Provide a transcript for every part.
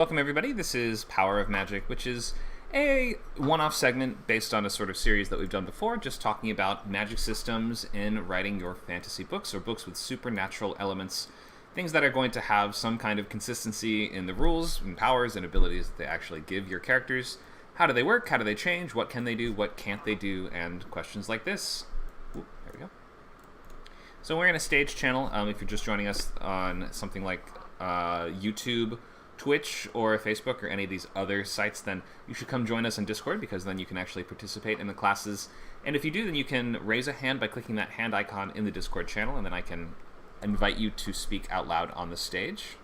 Welcome everybody, this is Power of Magic, which is a one-off segment based on a sort of series that we've done before, just talking about magic systems in writing your fantasy books, or books with supernatural elements, things that are going to have some kind of consistency in the rules and powers and abilities that they actually give your characters. How do they work? How do they change? What can they do? What can't they do? And questions like this. Ooh, there we go. So we're in a stage channel. If you're just joining us on something like YouTube, Twitch, or Facebook, or any of these other sites, then you should come join us in Discord, because then you can actually participate in the classes. And if you do, then you can raise a hand by clicking that hand icon in the Discord channel, and then I can invite you to speak out loud on the stage.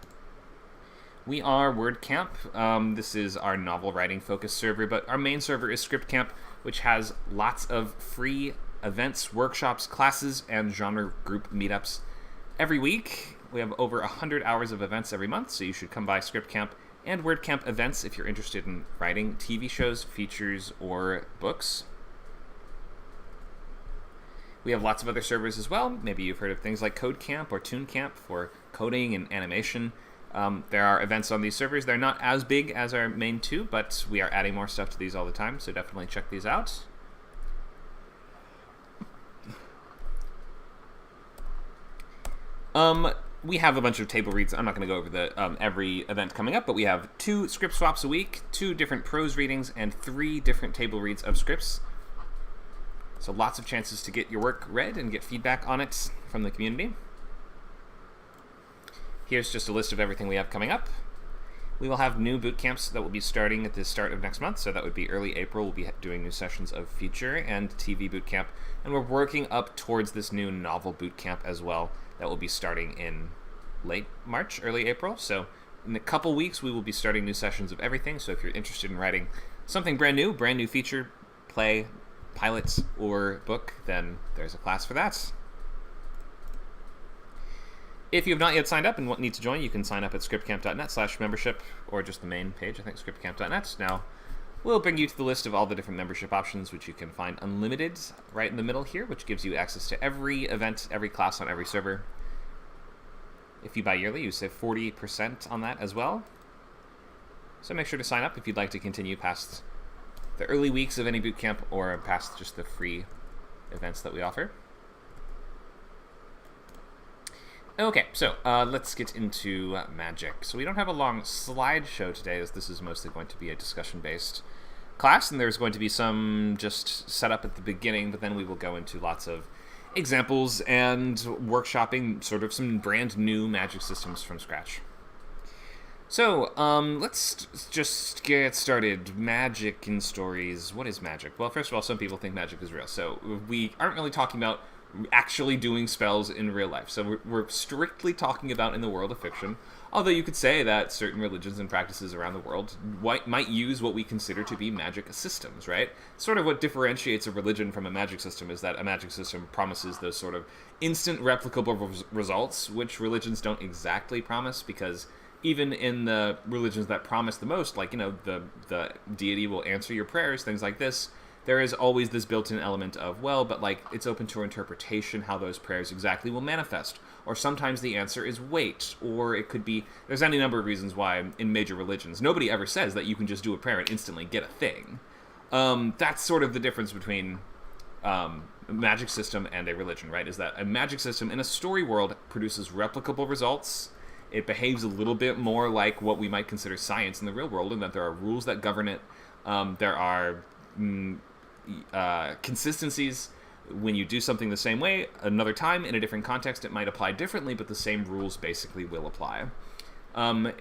We are WordCamp. This is our novel writing focused server, but our main server is ScriptCamp, which has lots of free events, workshops, classes, and genre group meetups every week. We have over 100 hours of events every month, so you should come by ScriptCamp and WordCamp events if you're interested in writing TV shows, features, or books. We have lots of other servers as well. Maybe you've heard of things like CodeCamp or ToonCamp for coding and animation. There are events on these servers. They're not as big as our main two, but we are adding more stuff to these all the time, so definitely check these out. We have a bunch of table reads. I'm not going to go over the every event coming up, but we have 2 script swaps a week, 2 different prose readings, and 3 different table reads of scripts. So lots of chances to get your work read and get feedback on it from the community. Here's just a list of everything we have coming up. We will have new boot camps that will be starting at the start of next month, so that would be early April. We'll be doing new sessions of feature and TV boot camp, and we're working up towards this new novel boot camp as well that will be starting in late March, early April. So in a couple weeks, we will be starting new sessions of everything. So if you're interested in writing something brand new feature, play, pilot, or book, then there's a class for that. If you have not yet signed up and need to join, you can sign up at scriptcamp.net/membership, or just the main page, I think, scriptcamp.net. Now, we'll bring you to the list of all the different membership options, which you can find unlimited right in the middle here, which gives you access to every event, every class on every server. If you buy yearly, you save 40% on that as well. So make sure to sign up if you'd like to continue past the early weeks of any bootcamp, or past just the free events that we offer. Okay, so let's get into magic. So we don't have a long slideshow today, as this is mostly going to be a discussion-based class, and there's going to be some just set up at the beginning, but then we will go into lots of examples and workshopping sort of some brand new magic systems from scratch. So, let's just get started. Magic in stories. What is magic? Well, first of all, some people think magic is real, so we aren't really talking about actually doing spells in real life. So we're strictly talking about in the world of fiction, although you could say that certain religions and practices around the world might use what we consider to be magic systems, right? Sort of what differentiates a religion from a magic system is that a magic system promises those sort of instant replicable results, which religions don't exactly promise, because even in the religions that promise the most, like, you know, the deity will answer your prayers, things like this, there is always this built-in element of, well, but like, it's open to interpretation how those prayers exactly will manifest. Or sometimes the answer is wait, or it could be, there's any number of reasons why in major religions, nobody ever says that you can just do a prayer and instantly get a thing. That's sort of the difference between a magic system and a religion, right? Is that a magic system in a story world produces replicable results. It behaves a little bit more like what we might consider science in the real world, in that there are rules that govern it. There are consistencies. When you do something the same way another time in a different context, it might apply differently, but the same rules basically will apply.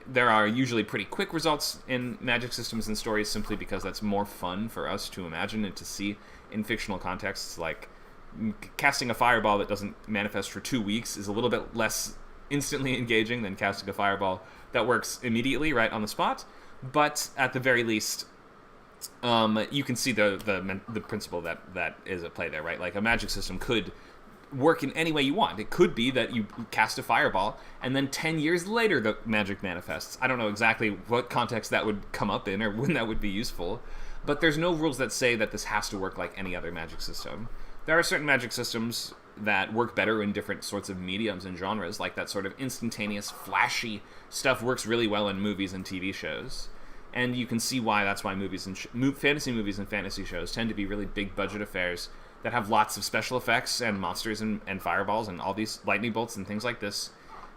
There are usually pretty quick results in magic systems and stories, simply because that's more fun for us to imagine and to see in fictional contexts. Like casting a fireball that doesn't manifest for 2 weeks is a little bit less instantly engaging than casting a fireball that works immediately right on the spot, but at the very least you can see the principle that is at play there, right? Like, a magic system could work in any way you want. It could be that you cast a fireball, and then 10 years later the magic manifests. I don't know exactly what context that would come up in, or when that would be useful, but there's no rules that say that this has to work like any other magic system. There are certain magic systems that work better in different sorts of mediums and genres, like that sort of instantaneous, flashy stuff works really well in movies and TV shows. And you can see why that's why movies and fantasy movies and fantasy shows tend to be really big budget affairs that have lots of special effects and monsters and fireballs and all these lightning bolts and things like this,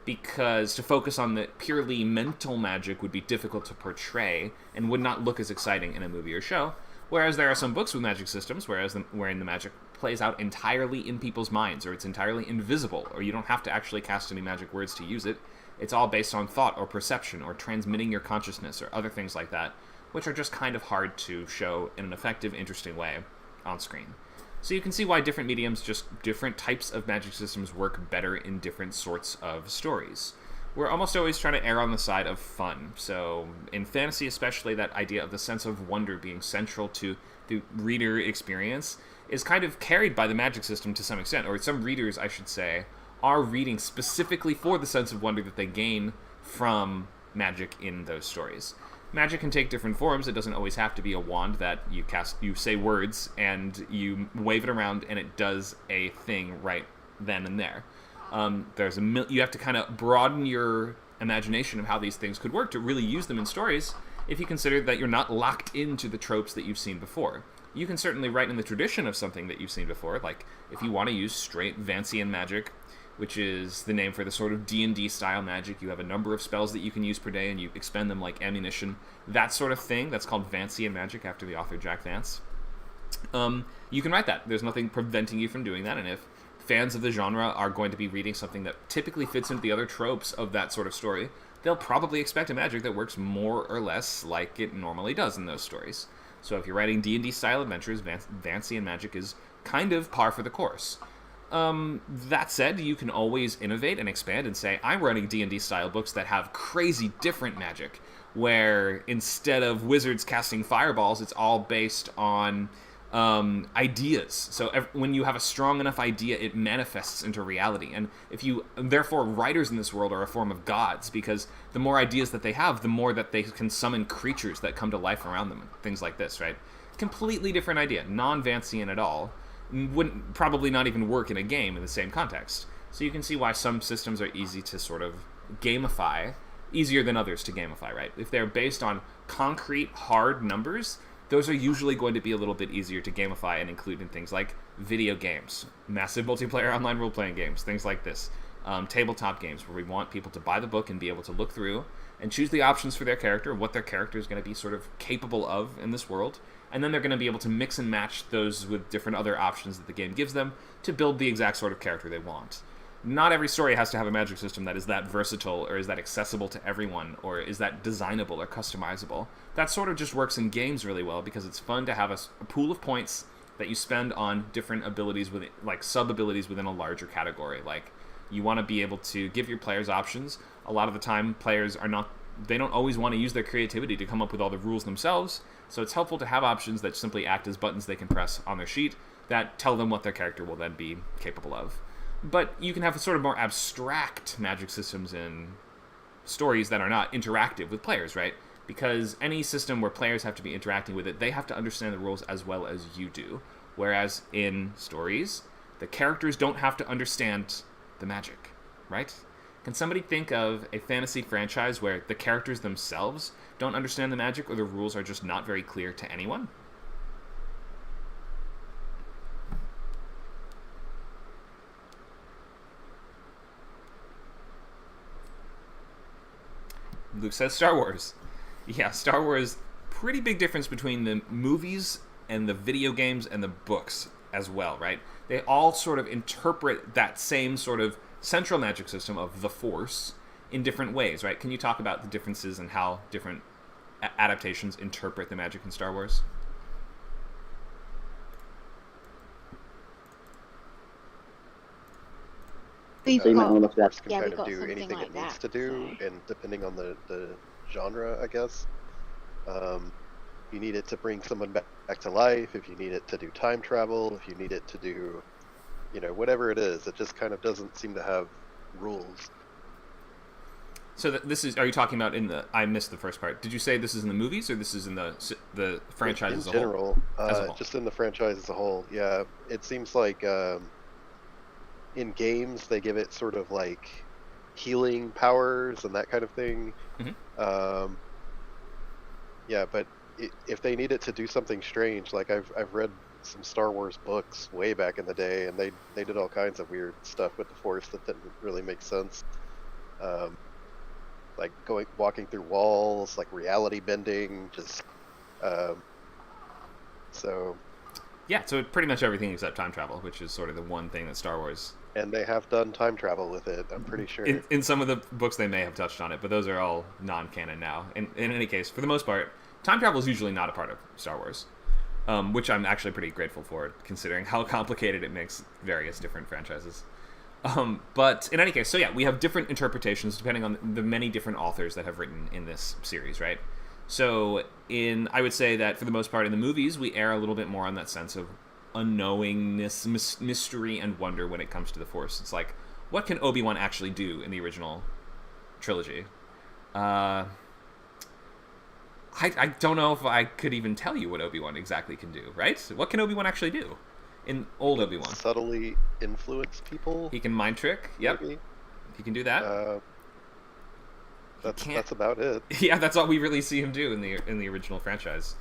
because to focus on the purely mental magic would be difficult to portray and would not look as exciting in a movie or show. Whereas there are some books with magic systems wherein the magic plays out entirely in people's minds, or it's entirely invisible, or you don't have to actually cast any magic words to use it. It's all based on thought or perception or transmitting your consciousness or other things like that, which are just kind of hard to show in an effective, interesting way on screen. So you can see why different mediums, just different types of magic systems, work better in different sorts of stories. We're almost always trying to err on the side of fun. So in fantasy especially, that idea of the sense of wonder being central to the reader experience is kind of carried by the magic system to some extent, or some readers, I should say, are reading specifically for the sense of wonder that they gain from magic in those stories. Magic can take different forms. It doesn't always have to be a wand that you cast, you say words, and you wave it around, and it does a thing right then and there. You have to kind of broaden your imagination of how these things could work to really use them in stories if you consider that you're not locked into the tropes that you've seen before. You can certainly write in the tradition of something that you've seen before, like if you want to use straight Vancian magic, which is the name for the sort of D&D style magic. You have a number of spells that you can use per day, and you expend them like ammunition. That sort of thing, that's called Vancian magic, after the author Jack Vance. You can write that. There's nothing preventing you from doing that, and if fans of the genre are going to be reading something that typically fits into the other tropes of that sort of story, they'll probably expect a magic that works more or less like it normally does in those stories. So if you're writing D&D style adventures, Vancian magic is kind of par for the course. That said, you can always innovate and expand and say, I'm running D&D style books that have crazy different magic, where instead of wizards casting fireballs, it's all based on ideas. So when you have a strong enough idea, it manifests into reality. And therefore, writers in this world are a form of gods, because the more ideas that they have, the more that they can summon creatures that come to life around them, things like this, right? Completely different idea, non-Vancian at all. Wouldn't probably not even work in a game in the same context. So you can see why some systems are easy to sort of gamify, easier than others to gamify, right? If they're based on concrete, hard numbers, those are usually going to be a little bit easier to gamify and include in things like video games, massive multiplayer online role-playing games, things like this. Tabletop games where we want people to buy the book and be able to look through and choose the options for their character, what their character is going to be sort of capable of in this world, and then they're going to be able to mix and match those with different other options that the game gives them to build the exact sort of character they want. Not every story has to have a magic system that is that versatile, or is that accessible to everyone, or is that designable or customizable. That sort of just works in games really well, because it's fun to have a pool of points that you spend on different abilities, like sub-abilities within a larger category. Like, you want to be able to give your players options. A lot of the time, players they don't always want to use their creativity to come up with all the rules themselves, so it's helpful to have options that simply act as buttons they can press on their sheet that tell them what their character will then be capable of. But you can have a sort of more abstract magic systems in stories that are not interactive with players, right? Because any system where players have to be interacting with it, they have to understand the rules as well as you do. Whereas in stories, the characters don't have to understand the magic, right? Can somebody think of a fantasy franchise where the characters themselves don't understand the magic, or the rules are just not very clear to anyone? Luke says Star Wars. Yeah, Star Wars, pretty big difference between the movies and the video games and the books as well, right? They all sort of interpret that same sort of central magic system of the Force in different ways, right? Can you talk about the differences and how different adaptations interpret the magic in Star Wars? So you might the Force can kind of do anything like it needs to do, and depending on the genre, I guess. You need it to bring someone back to life, if you need it to do time travel, if you need it to do, whatever it is. It just kind of doesn't seem to have rules. So are you talking about I missed the first part. Did you say this is in the movies, or this is in the franchise as a whole? In general, just in the franchise as a whole, yeah. It seems like in games they give it sort of like healing powers and that kind of thing. Yeah, but if they need it to do something strange, like I've read some Star Wars books way back in the day, and they did all kinds of weird stuff with the Force that didn't really make sense. Like walking through walls, like reality bending, just so. Yeah, so pretty much everything except time travel, which is sort of the one thing that Star Wars. And they have done time travel with it, I'm pretty sure. In some of the books they may have touched on it, but those are all non-canon now. In any case, for the most part, time travel is usually not a part of Star Wars, which I'm actually pretty grateful for, considering how complicated it makes various different franchises. But in any case, so yeah, we have different interpretations depending on the many different authors that have written in this series, right? So I would say that for the most part in the movies, we err a little bit more on that sense of unknowingness, mystery, and wonder when it comes to the Force. It's like, what can Obi-Wan actually do in the original trilogy? I don't know if I could even tell you what Obi-Wan exactly can do, right? What can Obi-Wan actually do in old Obi-Wan? Subtly influence people. He can mind trick. Yep. Maybe. He can do that. That's about it. Yeah, that's all we really see him do in the original franchise,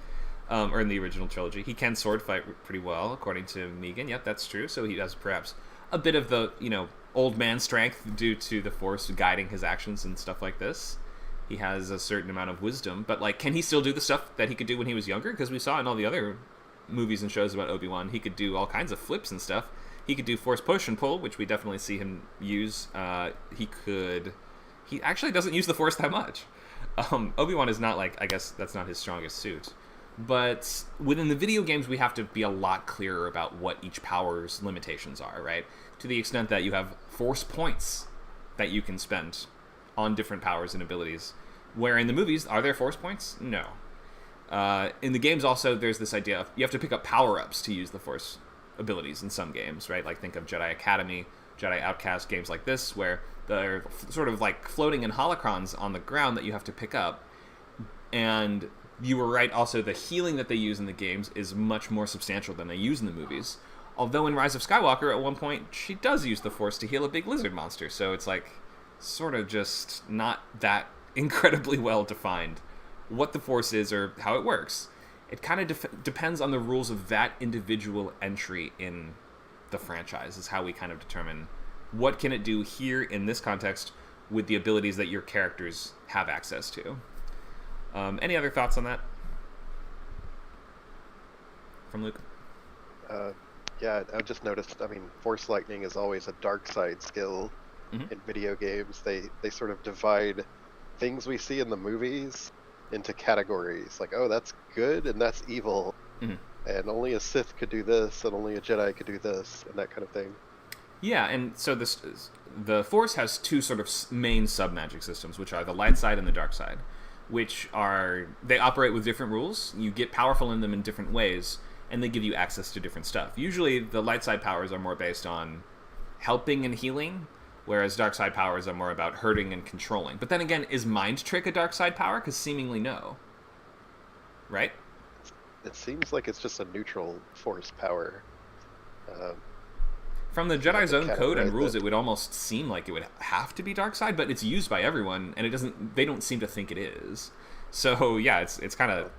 or in the original trilogy. He can sword fight pretty well, according to Negan. Yep, that's true. So he has perhaps a bit of the old man strength due to the Force guiding his actions and stuff like this. He has a certain amount of wisdom, but like, can he still do the stuff that he could do when he was younger? Because we saw in all the other movies and shows about Obi-Wan, he could do all kinds of flips and stuff. He could do Force push and pull, which we definitely see him use. He actually doesn't use the Force that much. Obi-Wan is not I guess that's not his strongest suit. But within the video games, we have to be a lot clearer about what each power's limitations are, right? To the extent that you have Force points that you can spend on different powers and abilities. Where in the movies, are there Force points? No. In the games also, there's this idea of you have to pick up power-ups to use the Force abilities in some games, right? Like think of Jedi Academy, Jedi Outcast, games like this, where they're sort of like floating in holocrons on the ground that you have to pick up. And you were right, also, the healing that they use in the games is much more substantial than they use in the movies. Although in Rise of Skywalker, at one point, she does use the Force to heal a big lizard monster, so it's like sort of just not that incredibly well defined what the Force is or how it works. It kind of depends on the rules of that individual entry in the franchise, is how we kind of determine what can it do here in this context with the abilities that your characters have access to. Any other thoughts on that from Luke? Yeah, I just noticed, Force Lightning is always a dark side skill in video games. They sort of divide things we see in the movies into categories. Like, oh, that's good and that's evil. And only a Sith could do this, and only a Jedi could do this, and that kind of thing. Yeah, and so the Force has two sort of main sub-magic systems, which are the light side and the dark side, which they operate with different rules. You get powerful in them in different ways, and they give you access to different stuff. Usually, the light side powers are more based on helping and healing, whereas dark side powers are more about hurting and controlling. But then again, is mind trick a dark side power? Because seemingly no. Right? It seems like it's just a neutral Force power. From the Jedi's own code and rules, it would almost seem like it would have to be dark side, but it's used by everyone, and they don't seem to think it is. So yeah, it's kind of,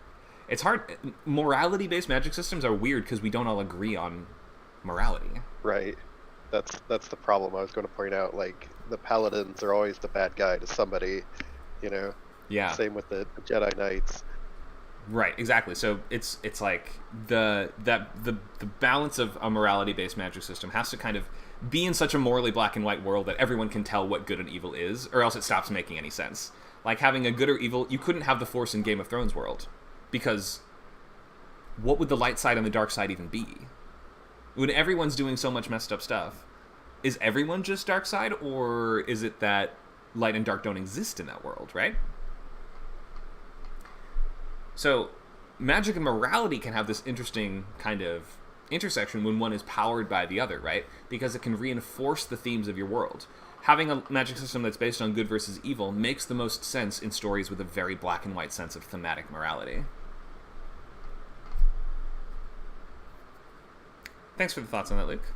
it's hard. Morality-based magic systems are weird because we don't all agree on morality. Right. That's the problem I was going to point out. Like, the Paladins are always the bad guy to somebody, Yeah. Same with the Jedi Knights. Right, exactly. So it's like the balance of a morality-based magic system has to kind of be in such a morally black and white world that everyone can tell what good and evil is, or else it stops making any sense. Like having a good or evil, you couldn't have the Force in Game of Thrones world, because what would the light side and the dark side even be? When everyone's doing so much messed up stuff, is everyone just dark side, or is it that light and dark don't exist in that world, right? So, magic and morality can have this interesting kind of intersection when one is powered by the other, right? Because it can reinforce the themes of your world. Having a magic system that's based on good versus evil makes the most sense in stories with a very black and white sense of thematic morality. Thanks for the thoughts on that, Luke.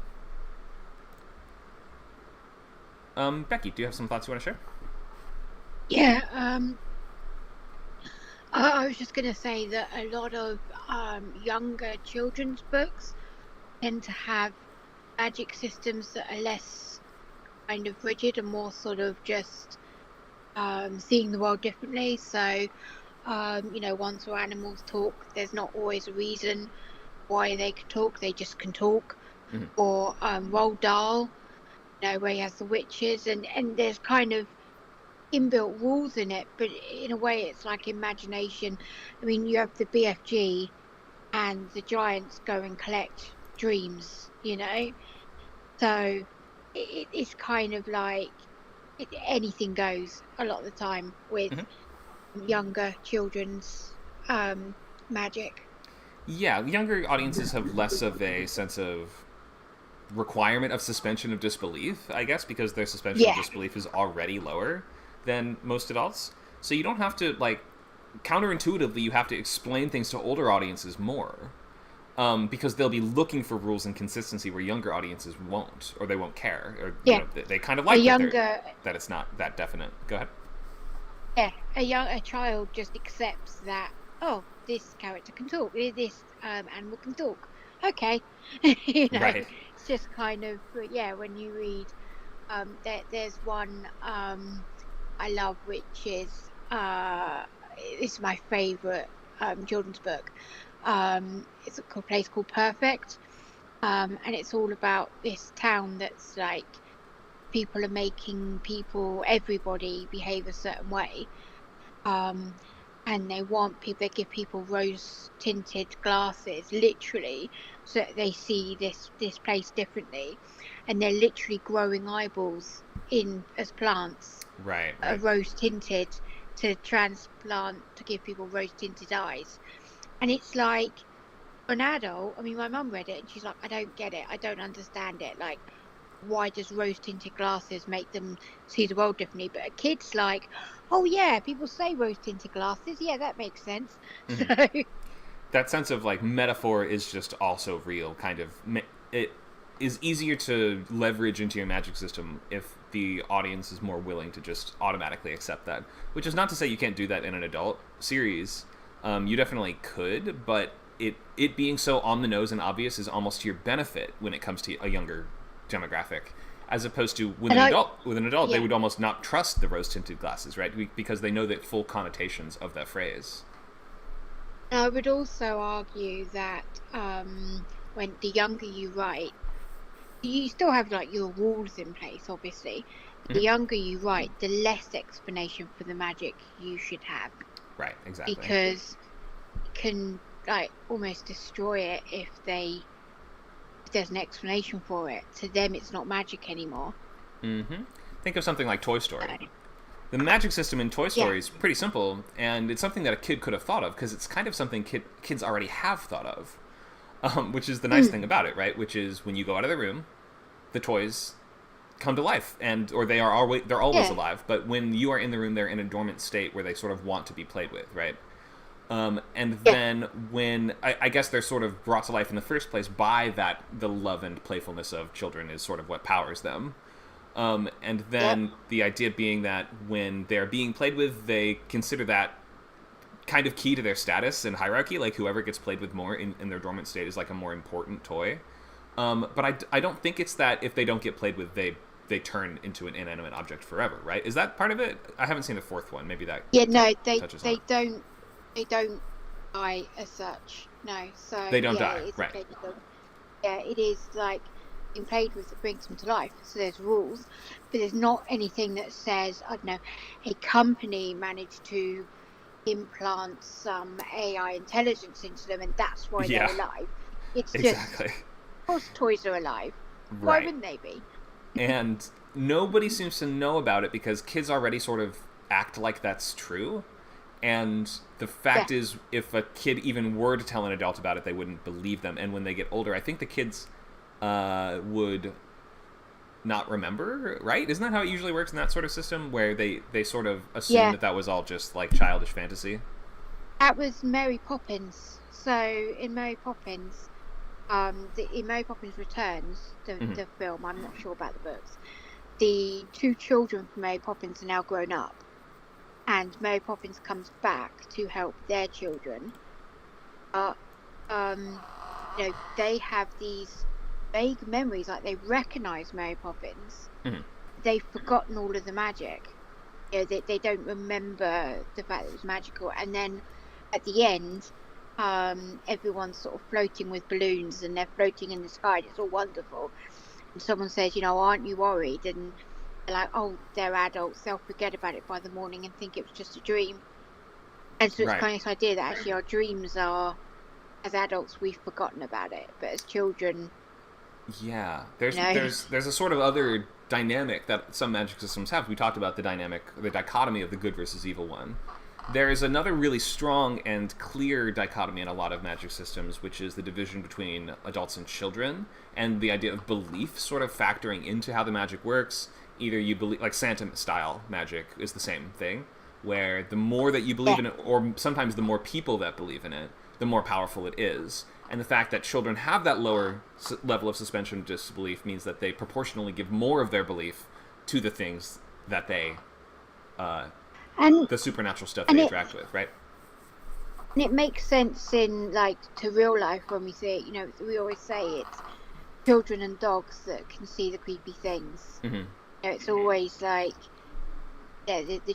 Becky, do you have some thoughts you want to share? Yeah, I was just going to say that a lot of younger children's books tend to have magic systems that are less kind of rigid and more sort of just seeing the world differently. So, ones where animals talk, there's not always a reason why they can talk, they just can talk. Mm-hmm. Or Roald Dahl, where he has the witches, and there's kind of inbuilt rules in it, but in a way it's like imagination. I mean, you have the BFG and the giants go and collect dreams, so it's kind of like anything goes a lot of the time with younger children's magic. Yeah, younger audiences have less of a sense of requirement of suspension of disbelief, I guess, because their suspension of disbelief is already lower than most adults. So you don't have to, counterintuitively, you have to explain things to older audiences more. Because they'll be looking for rules and consistency where younger audiences won't, or they won't care, or they kind of like that it's not that definite. Go ahead. Yeah, a child just accepts that. Oh, this character can talk. This animal can talk. Okay, Right. It's just kind of when you read, there's one I love, which is it's my favorite children's book. It's a place called Perfect, and it's all about this town that's like people are making everybody behave a certain way, and they give people rose tinted glasses, literally, so that they see this place differently, and they're literally growing eyeballs in as plants, right. Rose tinted, to transplant to give people rose tinted eyes. And it's like, an adult, I mean, my mum read it and she's like, I don't get it, I don't understand it, like, why does rose tinted glasses make them see the world differently? But a kid's like, oh yeah, people say rose tinted glasses, yeah, that makes sense. Mm-hmm. So that sense of metaphor is just also real, kind of. It is easier to leverage into your magic system if the audience is more willing to just automatically accept that, which is not to say you can't do that in an adult series. You definitely could, but it being so on the nose and obvious is almost to your benefit when it comes to a younger demographic, as opposed to with an adult they would almost not trust the rose tinted glasses, right? Because they know the full connotations of that phrase. I would also argue that when the younger you write, you still have your rules in place, obviously. The younger you write, the less explanation for the magic you should have. Right, exactly. Because it can almost destroy it if there's an explanation for it. To them, it's not magic anymore. Mm-hmm. Think of something like Toy Story. The magic system in Toy Story is pretty simple, and it's something that a kid could have thought of, because it's kind of something kids already have thought of, which is the nice thing about it, right? Which is when you go out of the room, the toys come to life, or they're always alive, but when you are in the room, they're in a dormant state where they sort of want to be played with, right? Then when I guess they're sort of brought to life in the first place by the love and playfulness of children is sort of what powers them. And then the idea being that when they're being played with, they consider that kind of key to their status and hierarchy, like whoever gets played with more in their dormant state is like a more important toy. But I don't think it's that if they don't get played with, they turn into an inanimate object forever, right? Is that part of it? I haven't seen the fourth one. Maybe that they don't die as such. No, so they don't die, right? It is like being played with that brings them to life. So there's rules, but there's not anything that says, I don't know, a company managed to implant some AI intelligence into them and that's why they're alive. It's exactly. Just, of course toys are alive. Right. Why wouldn't they be? And nobody seems to know about it because kids already sort of act like that's true. And the fact is, if a kid even were to tell an adult about it, they wouldn't believe them. And when they get older, I think the kids would not remember, right? Isn't that how it usually works in that sort of system, where they sort of assume that was all just like childish fantasy? That was Mary Poppins. So in Mary Poppins, in Mary Poppins Returns, the film, I'm not sure about the books, the two children from Mary Poppins are now grown up, and Mary Poppins comes back to help their children. They have these vague memories, like they recognise Mary Poppins. Mm-hmm. They've forgotten all of the magic. They don't remember the fact that it was magical. And then at the end, everyone's sort of floating with balloons, and they're floating in the sky. And it's all wonderful. And someone says, aren't you worried? And they're like, oh, they're adults. They'll forget about it by the morning and think it was just a dream. And so it's kind of this idea that actually our dreams are, as adults, we've forgotten about it, but as children, there's a sort of other dynamic that some magic systems have. We talked about the dichotomy of the good versus evil one. There is another really strong and clear dichotomy in a lot of magic systems, which is the division between adults and children, and the idea of belief sort of factoring into how the magic works. Either you believe, like Santa-style magic is the same thing, where the more that you believe in it, or sometimes the more people that believe in it, the more powerful it is. And the fact that children have that lower level of suspension of disbelief means that they proportionally give more of their belief to the things that they, the supernatural stuff they interact with, right? And it makes sense in, to real life when we say, we always say it's children and dogs that can see the creepy things. Mm-hmm. It's always the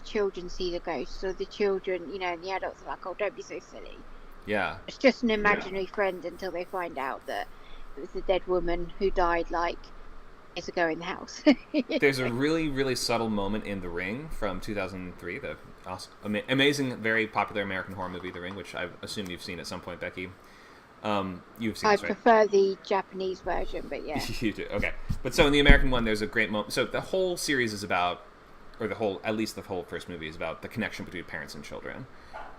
children see the ghosts, or the children, and the adults are like, oh, don't be so silly. Yeah. It's just an imaginary friend until they find out that it was a dead woman who died years ago in the house. There's a really, really subtle moment in The Ring from 2003, the amazing, very popular American horror movie, The Ring, which I assume you've seen at some point, Becky. You've seen I this, right? prefer the Japanese version, but yeah. You do, okay. But so in the American one, there's a great moment. So the whole series is about, at least the whole first movie is about the connection between parents and children.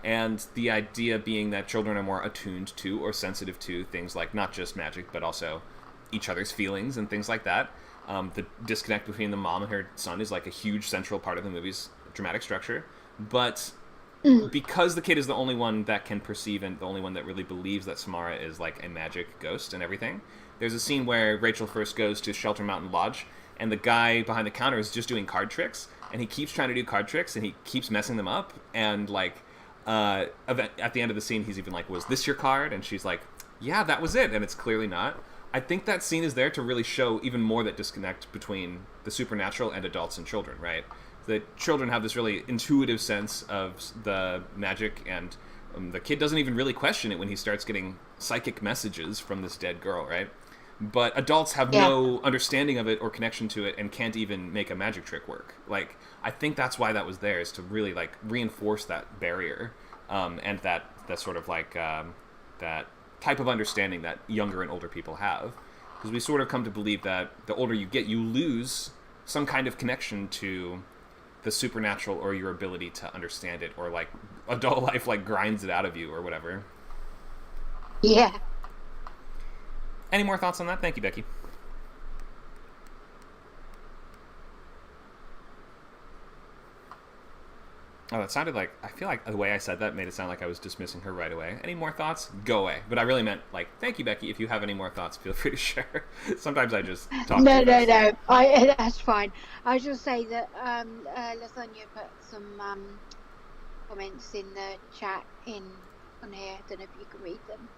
And the idea being that children are more attuned to or sensitive to things like not just magic, but also each other's feelings and things like that. The disconnect between the mom and her son is a huge central part of the movie's dramatic structure. But because the kid is the only one that can perceive and the only one that really believes that Samara is a magic ghost and everything, there's a scene where Rachel first goes to Shelter Mountain Lodge, and the guy behind the counter is just doing card tricks, and he keeps trying to do card tricks, and he keeps messing them up, and at the end of the scene, he's even like, was this your card? And she's like, yeah, that was it. And it's clearly not. I think that scene is there to really show even more that disconnect between the supernatural and adults and children, right? The children have this really intuitive sense of the magic, and the kid doesn't even really question it when he starts getting psychic messages from this dead girl, right? But adults have no understanding of it or connection to it and can't even make a magic trick work. I think that's why that was there, is to really reinforce that barrier, and that sort of that type of understanding that younger and older people have. Because we sort of come to believe that the older you get, you lose some kind of connection to the supernatural or your ability to understand it, or adult life grinds it out of you or whatever. Yeah. Any more thoughts on that? Thank you, Becky. Oh, that sounded I feel like the way I said that made it sound like I was dismissing her right away. Any more thoughts? Go away. But I really meant, thank you, Becky. If you have any more thoughts, feel free to share. Sometimes I just talk No. That's fine. I was just say that Lasagna put some comments in the chat on here. I don't know if you can read them.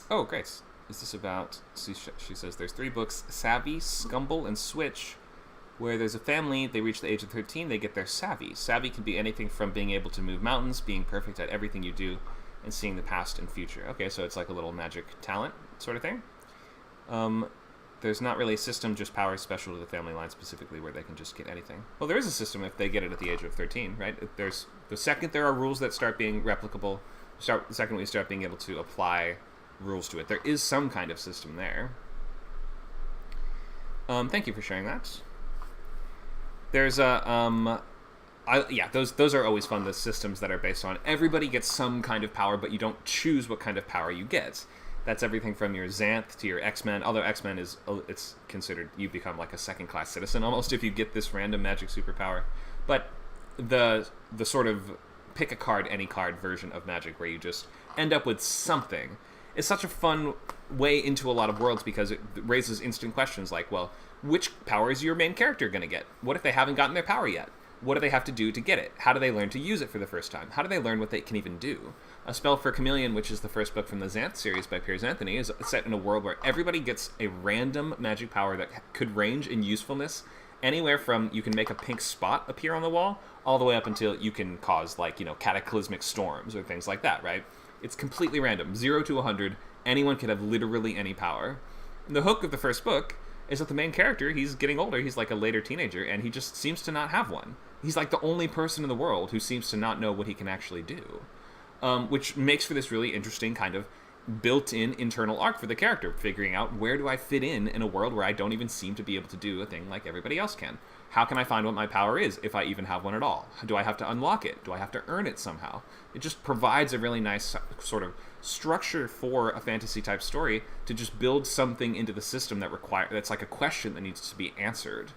Oh, great. Is this about... She says there's 3 books, Savvy, Scumble, and Switch, where there's a family, they reach the age of 13, they get their savvy. Savvy can be anything from being able to move mountains, being perfect at everything you do, and seeing the past and future. Okay, so it's a little magic talent sort of thing. There's not really a system, just powers special to the family line specifically, where they can just get anything. Well, there is a system if they get it at the age of 13, right? There's the second there are rules that start being replicable, the second we start being able to apply rules to it. There is some kind of system there. Thank you for sharing that. There's a those are always fun. The systems that are based on everybody gets some kind of power, but you don't choose what kind of power you get. That's everything from your Xanth to your X-Men. Although X-Men it's considered you become a second-class citizen almost if you get this random magic superpower. But the sort of pick a card, any card version of magic where you just end up with something. It's such a fun way into a lot of worlds because it raises instant questions like, well, which power is your main character going to get? What if they haven't gotten their power yet? What do they have to do to get it? How do they learn to use it for the first time? How do they learn what they can even do? A Spell for Chameleon, which is the first book from the Xanth series by Piers Anthony, is set in a world where everybody gets a random magic power that could range in usefulness anywhere from you can make a pink spot appear on the wall all the way up until you can cause, like, cataclysmic storms or things like that, right? It's completely random. 0 to 100. Anyone can have literally any power. And the hook of the first book is that the main character, he's getting older, he's like a later teenager, and he just seems to not have one. He's like the only person in the world who seems to not know what he can actually do. Which makes for this really interesting kind of built-in internal arc for the character, figuring out where do I fit in a world where I don't even seem to be able to do a thing like everybody else can. How can I find what my power is, if I even have one at all? Do I have to unlock it? Do I have to earn it somehow? It just provides a really nice sort of structure for a fantasy-type story to just build something into the system that's like a question that needs to be answered.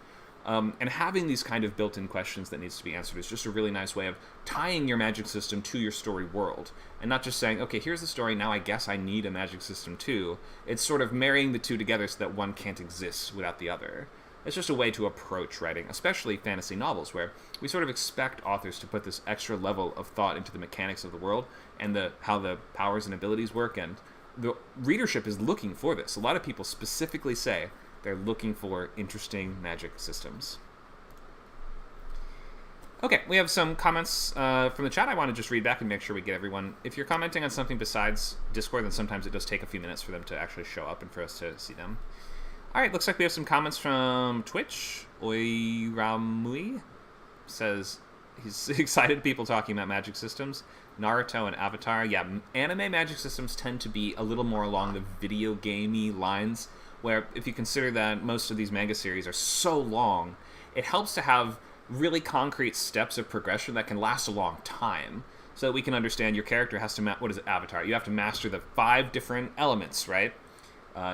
And having these kind of built-in questions that needs to be answered is just a really nice way of tying your magic system to your story world. And not just saying, okay, here's the story, now I guess I need a magic system too. It's sort of marrying the two together so that one can't exist without the other. It's just a way to approach writing, especially fantasy novels, where we sort of expect authors to put this extra level of thought into the mechanics of the world and how the powers and abilities work, and the readership is looking for this. A lot of people specifically say they're looking for interesting magic systems. Okay, we have some comments from the chat. I want to just read back and make sure we get everyone. If you're commenting on something besides Discord, then sometimes it does take a few minutes for them to actually show up and for us to see them. All right, looks like we have some comments from Twitch. Oiramui says he's excited people talking about magic systems. Naruto and Avatar. Yeah, anime magic systems tend to be a little more along the video gamey lines, where if you consider that most of these manga series are so long, it helps to have really concrete steps of progression that can last a long time, so that we can understand your character has to what is it, Avatar? You have to master the 5 different elements, right?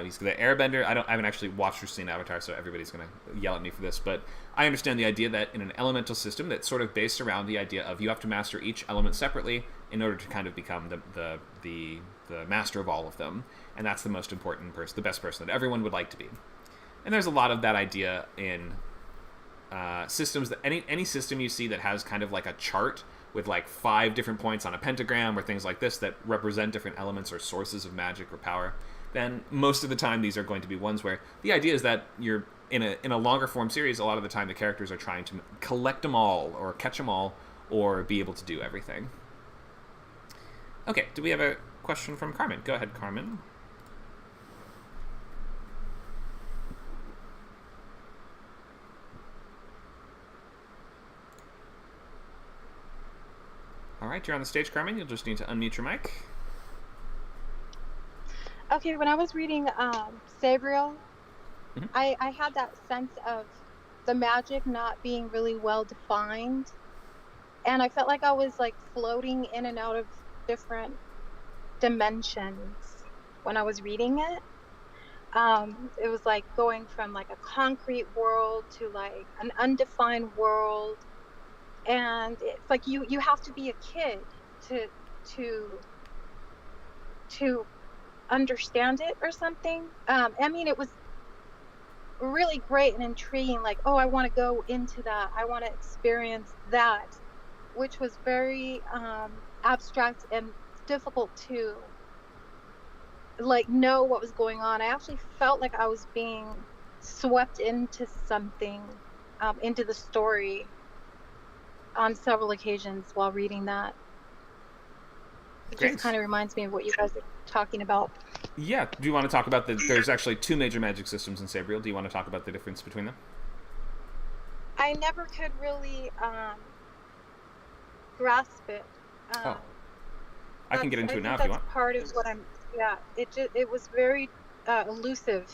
He's the airbender. I haven't actually watched or seen Avatar, so everybody's going to yell at me for this, but I understand the idea that in an elemental system that's sort of based around the idea of you have to master each element separately in order to kind of become the master of all of them, and that's the most important person, the best person that everyone would like to be. And there's a lot of that idea in systems, that any system you see that has kind of like a chart with like 5 different points on a pentagram or things like this that represent different elements or sources of magic or power, then most of the time these are going to be ones where the idea is that you're in a longer form series. A lot of the time the characters are trying to collect them all or catch them all or be able to do everything. Okay, do we have a question from Carmen? Go ahead, Carmen. All right, you're on the stage, Carmen. You'll just need to unmute your mic. Okay, when I was reading Sabriel, Mm-hmm. I had that sense of the magic not being really well defined, and I felt like I was like floating in and out of different dimensions when I was reading it. It was like going from like a concrete world to like an undefined world, and it's like you have to be a kid to understand it or something. I mean, it was really great and intriguing, like, oh, I want to go into that, I want to experience that, which was very abstract and difficult to like know what was going on. I actually felt like I was being swept into something, into the story on several occasions while reading that. It Great. just kind of reminds me of what you guys are talking about. Yeah. Do you want to talk about there's actually 2 major magic systems in Sabriel. Do you want to talk about the difference between them? I never could really grasp it. I can get into it now if you want. That's part of what I'm. Yeah, it was very elusive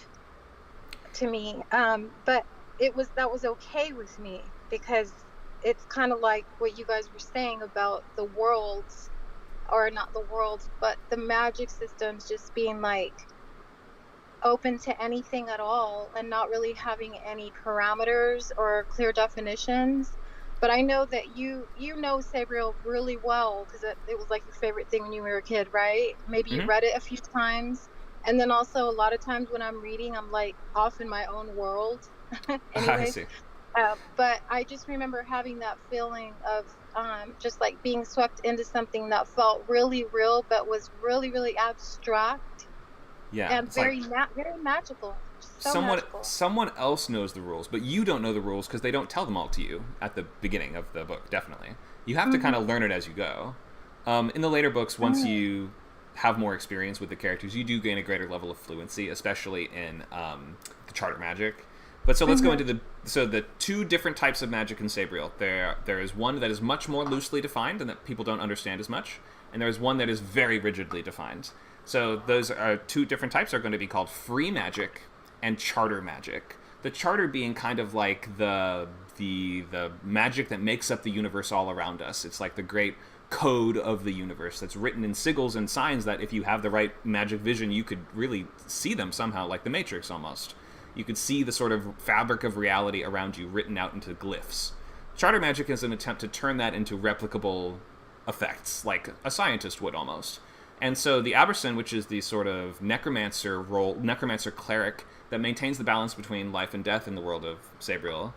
to me, but that was okay with me, because it's kind of like what you guys were saying about the worlds, or not the worlds, but the magic systems just being like open to anything at all and not really having any parameters or clear definitions. But I know that you know Sabriel really well, because it was like your favorite thing when you were a kid, right? Maybe you read it a few times, And then also a lot of times when I'm reading, I'm like off in my own world. I Anyways, see. but I just remember having that feeling of just like being swept into something that felt really real, but was really, really abstract Yeah, and it's very, like very magical. So magical. someone else knows the rules, but you don't know the rules because they don't tell them all to you at the beginning of the book. Definitely, you have to kind of learn it as you go. In the later books, once you have more experience with the characters, you do gain a greater level of fluency, especially in the charter magic. But so let's go into the two different types of magic in Sabriel. There is one that is much more loosely defined and that people don't understand as much, and there is one that is very rigidly defined. So those are two different types are going to be called free magic and charter magic. The charter being kind of like the magic that makes up the universe all around us. It's like the great code of the universe that's written in sigils and signs that if you have the right magic vision, you could really see them somehow, like the Matrix almost. You could see the sort of fabric of reality around you written out into glyphs. Charter magic is an attempt to turn that into replicable effects, like a scientist would almost. And so the Aberson, which is the sort of necromancer cleric that maintains the balance between life and death in the world of Sabriel,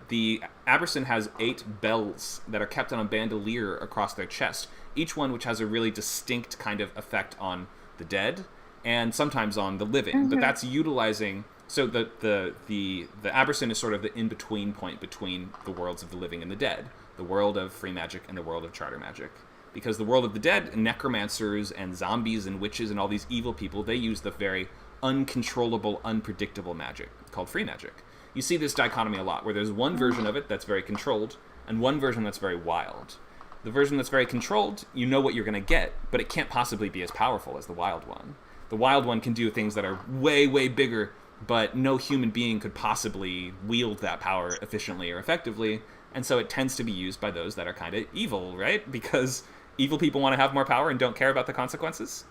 the Aberson has 8 bells that are kept on a bandolier across their chest, each one which has a really distinct kind of effect on the dead and sometimes on the living. But that's utilizing... So the Aberson is sort of the in-between point between the worlds of the living and the dead, the world of free magic and the world of charter magic. Because the world of the dead, necromancers and zombies and witches and all these evil people, they use the very uncontrollable, unpredictable magic called free magic. You see this dichotomy a lot, where there's one version of it that's very controlled and one version that's very wild. The version that's very controlled, you know what you're going to get, but it can't possibly be as powerful as the wild one. The wild one can do things that are way, way bigger, but no human being could possibly wield that power efficiently or effectively, and so it tends to be used by those that are kind of evil, right? Because evil people want to have more power and don't care about the consequences.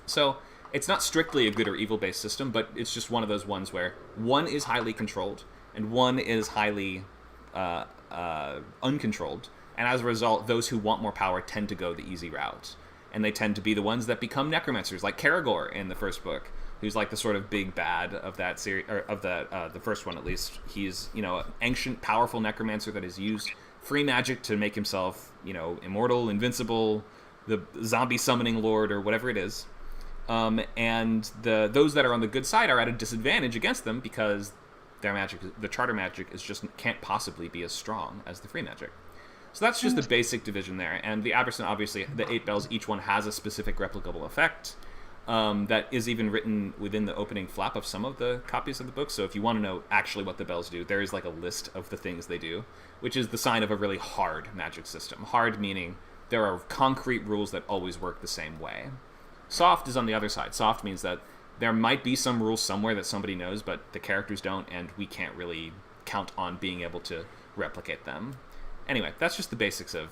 So it's not strictly a good or evil-based system, but it's just one of those ones where one is highly controlled and one is highly uncontrolled, and as a result, those who want more power tend to go the easy route. And they tend to be the ones that become necromancers, like Karagor in the first book, who's like the sort of big bad of that series, or of the first one at least. He's, an ancient, powerful necromancer that has used free magic to make himself, immortal, invincible, the zombie summoning lord, or whatever it is. And those that are on the good side are at a disadvantage against them because their magic, the charter magic, can't possibly be as strong as the free magic. So that's just the basic division there. And the Aberson, obviously, the 8 bells, each one has a specific replicable effect that is even written within the opening flap of some of the copies of the book. So if you want to know actually what the bells do, there is like a list of the things they do, which is the sign of a really hard magic system. Hard meaning there are concrete rules that always work the same way. Soft is on the other side. Soft means that there might be some rules somewhere that somebody knows, but the characters don't, and we can't really count on being able to replicate them. Anyway, that's just the basics of...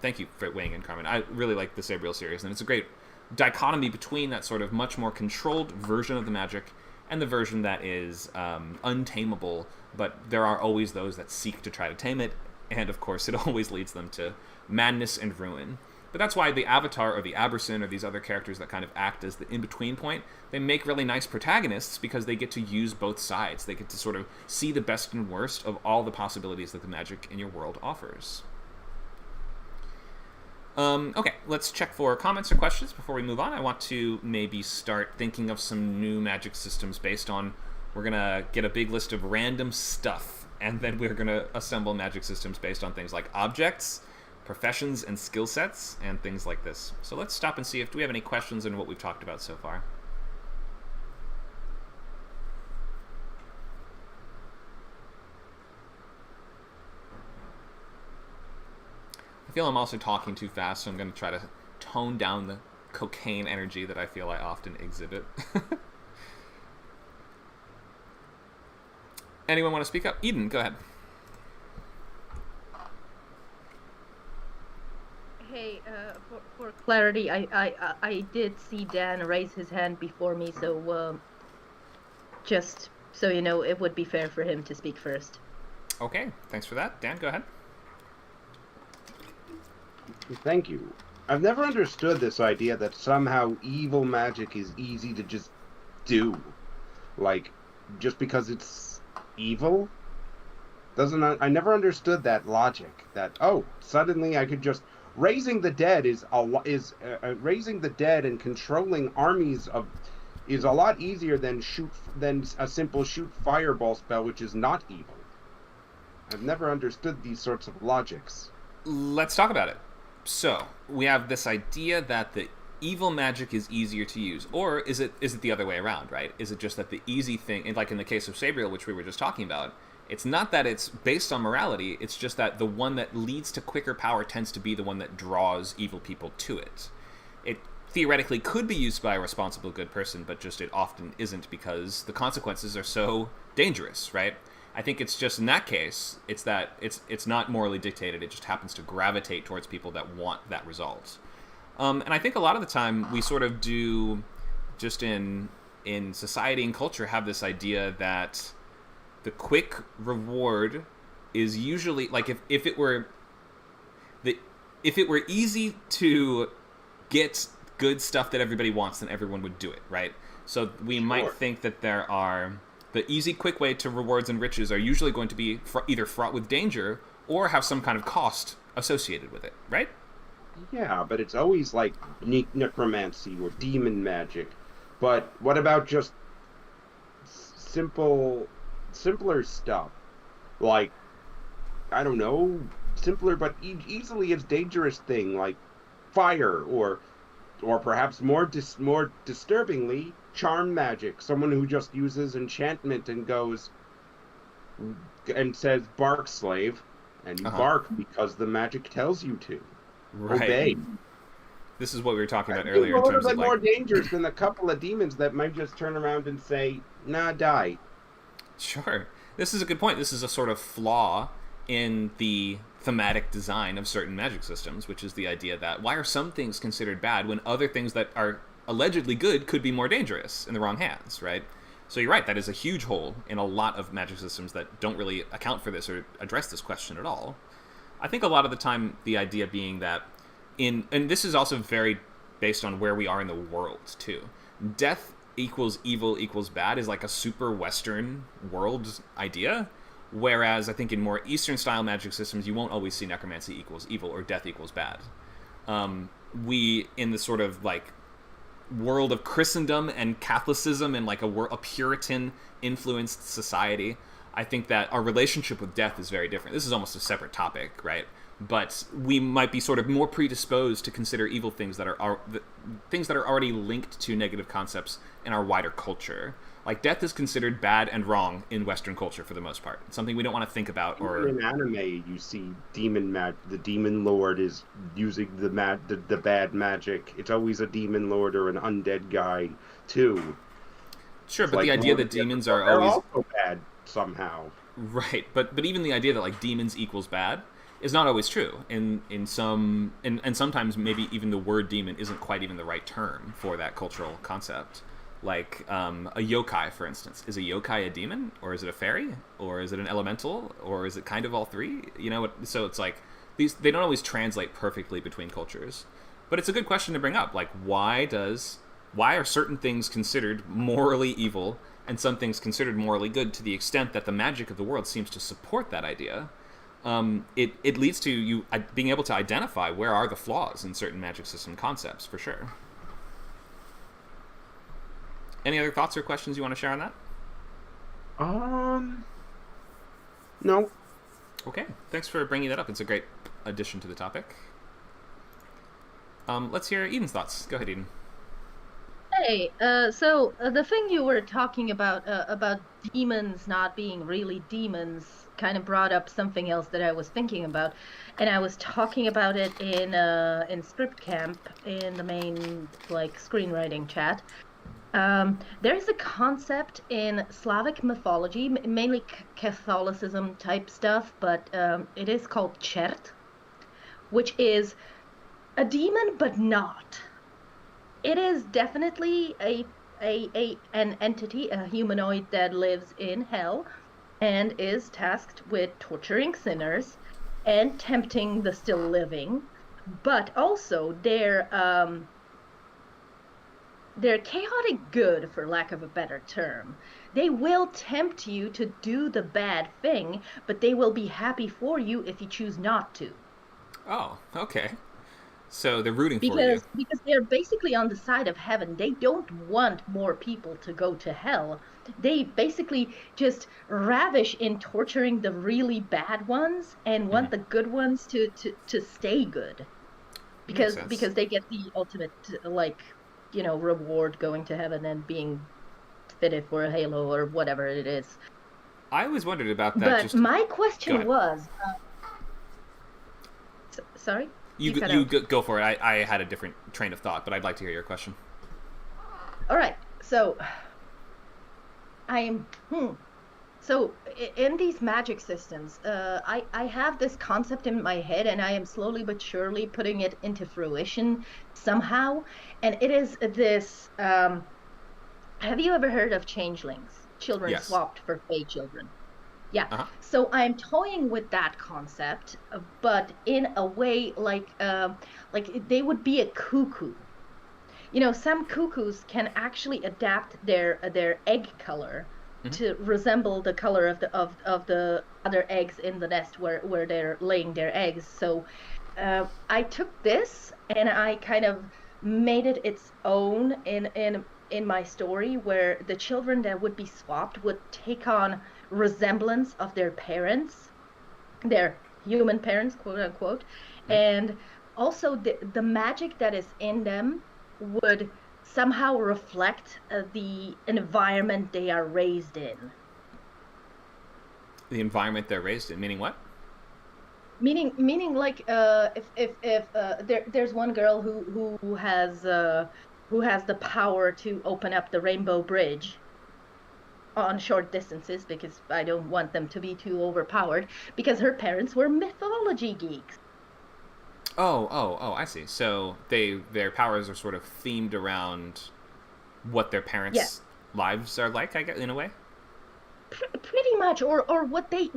thank you for weighing in, Carmen. I really like the Sabriel series, and it's a great dichotomy between that sort of much more controlled version of the magic and the version that is untamable, but there are always those that seek to try to tame it, and of course it always leads them to madness and ruin. But that's why the Avatar or the Aberson or these other characters that kind of act as the in-between point, they make really nice protagonists because they get to use both sides. They get to sort of see the best and worst of all the possibilities that the magic in your world offers. Okay, let's check for comments or questions before we move on. I want to maybe start thinking of some new magic systems based on... We're going to get a big list of random stuff, and then we're going to assemble magic systems based on things like objects, professions and skill sets, and things like this. So let's stop and see if do we have any questions on what we've talked about so far. I feel I'm also talking too fast, so I'm going to try to tone down the cocaine energy that I feel I often exhibit. Anyone want to speak up? Eden, go ahead. Hey, for clarity, I did see Dan raise his hand before me, so just so you know, it would be fair for him to speak first. Okay, thanks for that. Dan, go ahead. Thank you. I've never understood this idea that somehow evil magic is easy to just do. Like, just because it's evil? I never understood that logic. That, oh, suddenly I could just... Raising the dead raising the dead and controlling armies is a lot easier than a simple shoot fireball spell, which is not evil. I've never understood these sorts of logics. Let's talk about it. So, we have this idea that the evil magic is easier to use, or is it the other way around, right? Is it just that the easy thing, like in the case of Sabriel, which we were just talking about, it's not that it's based on morality, it's just that the one that leads to quicker power tends to be the one that draws evil people to it. It theoretically could be used by a responsible good person, but just it often isn't because the consequences are so dangerous, right? I think it's just in that case, it's that it's not morally dictated, it just happens to gravitate towards people that want that result. And I think a lot of the time we sort of do, just in society and culture, have this idea that the quick reward is usually, like, if it were easy to get good stuff that everybody wants, then everyone would do it, right? So we might think that the easy, quick way to rewards and riches are usually going to be either fraught with danger or have some kind of cost associated with it, right? Yeah, but it's always like necromancy or demon magic. But what about just simpler stuff? Like, I don't know, simpler but easily as dangerous thing, like fire, or perhaps more disturbingly, charm magic. Someone who just uses enchantment and goes and says, bark, slave, and you bark because the magic tells you to. Right. Obey. This is what we were talking about earlier. A little bit more dangerous than a couple of demons that might just turn around and say, nah, die. Sure. This is a good point. This is a sort of flaw in the thematic design of certain magic systems, which is the idea that why are some things considered bad when other things that are allegedly good could be more dangerous in the wrong hands, right? So you're right, that is a huge hole in a lot of magic systems that don't really account for this or address this question at all. I think a lot of the time the idea being that and this is also very based on where we are in the world too. Death equals evil equals bad is like a super Western world idea, whereas I think in more Eastern style magic systems you won't always see necromancy equals evil or death equals bad. We, in the sort of like world of Christendom and Catholicism and like a Puritan influenced society, I think that our relationship with death is very different. This is almost a separate topic, right? But we might be sort of more predisposed to consider evil things that are things that are already linked to negative concepts in our wider culture. Like, death is considered bad and wrong in Western culture for the most part. It's something we don't want to think about. Or in anime, you see the demon lord is using the bad magic. It's always a demon lord or an undead guy too. Sure, but like, the idea that demons are always also bad somehow. Right, but even the idea that like demons equals bad is not always true. And sometimes maybe even the word demon isn't quite even the right term for that cultural concept. Like a yokai, for instance. Is a yokai a demon? Or is it a fairy? Or is it an elemental? Or is it kind of all three? You know, so it's like, they don't always translate perfectly between cultures. But it's a good question to bring up. Like, why are certain things considered morally evil and some things considered morally good, to the extent that the magic of the world seems to support that idea? It leads to you being able to identify where are the flaws in certain magic system concepts, for sure. Any other thoughts or questions you want to share on that? No. Okay, thanks for bringing that up. It's a great addition to the topic. Let's hear Eden's thoughts. Go ahead, Eden. Hey, so the thing you were talking about demons not being really demons kind of brought up something else that I was thinking about, and I was talking about it in Script Camp in the main like screenwriting chat. There's a concept in Slavic mythology, mainly Catholicism type stuff, but it is called chert, which is a demon but not. It is definitely an entity, a humanoid that lives in hell and is tasked with torturing sinners and tempting the still living. but also they're chaotic good, for lack of a better term. They will tempt you to do the bad thing, but they will be happy for you if you choose not to. Oh, okay. So they're rooting for you. Because they're basically on the side of heaven. They don't want more people to go to hell. They basically just ravish in torturing the really bad ones and want the good ones to stay good. Because they get the ultimate, like, reward, going to heaven and being fitted for a halo or whatever it is. I always wondered about that. But my question was... sorry? You go for it. I had a different train of thought, but I'd like to hear your question. All right. So, So, in these magic systems, I have this concept in my head, and I am slowly but surely putting it into fruition somehow. And it is this... have you ever heard of changelings? Children swapped for fey children. Yeah. So I'm toying with that concept, but in a way like they would be a cuckoo. Some cuckoos can actually adapt their egg color to resemble the color of the other eggs in the nest where they're laying their eggs. So I took this and I kind of made it its own in my story, where the children that would be swapped would take on resemblance of their parents, their human parents, quote unquote, and also the magic that is in them would somehow reflect the environment they are raised in. The environment they're raised in, meaning what? Meaning like if there's one girl who has the power to open up the Rainbow Bridge on short distances, because I don't want them to be too overpowered, because her parents were mythology geeks. Oh, I see. So their powers are sort of themed around what their parents' lives are like, I guess, in a way? Pretty much, or what they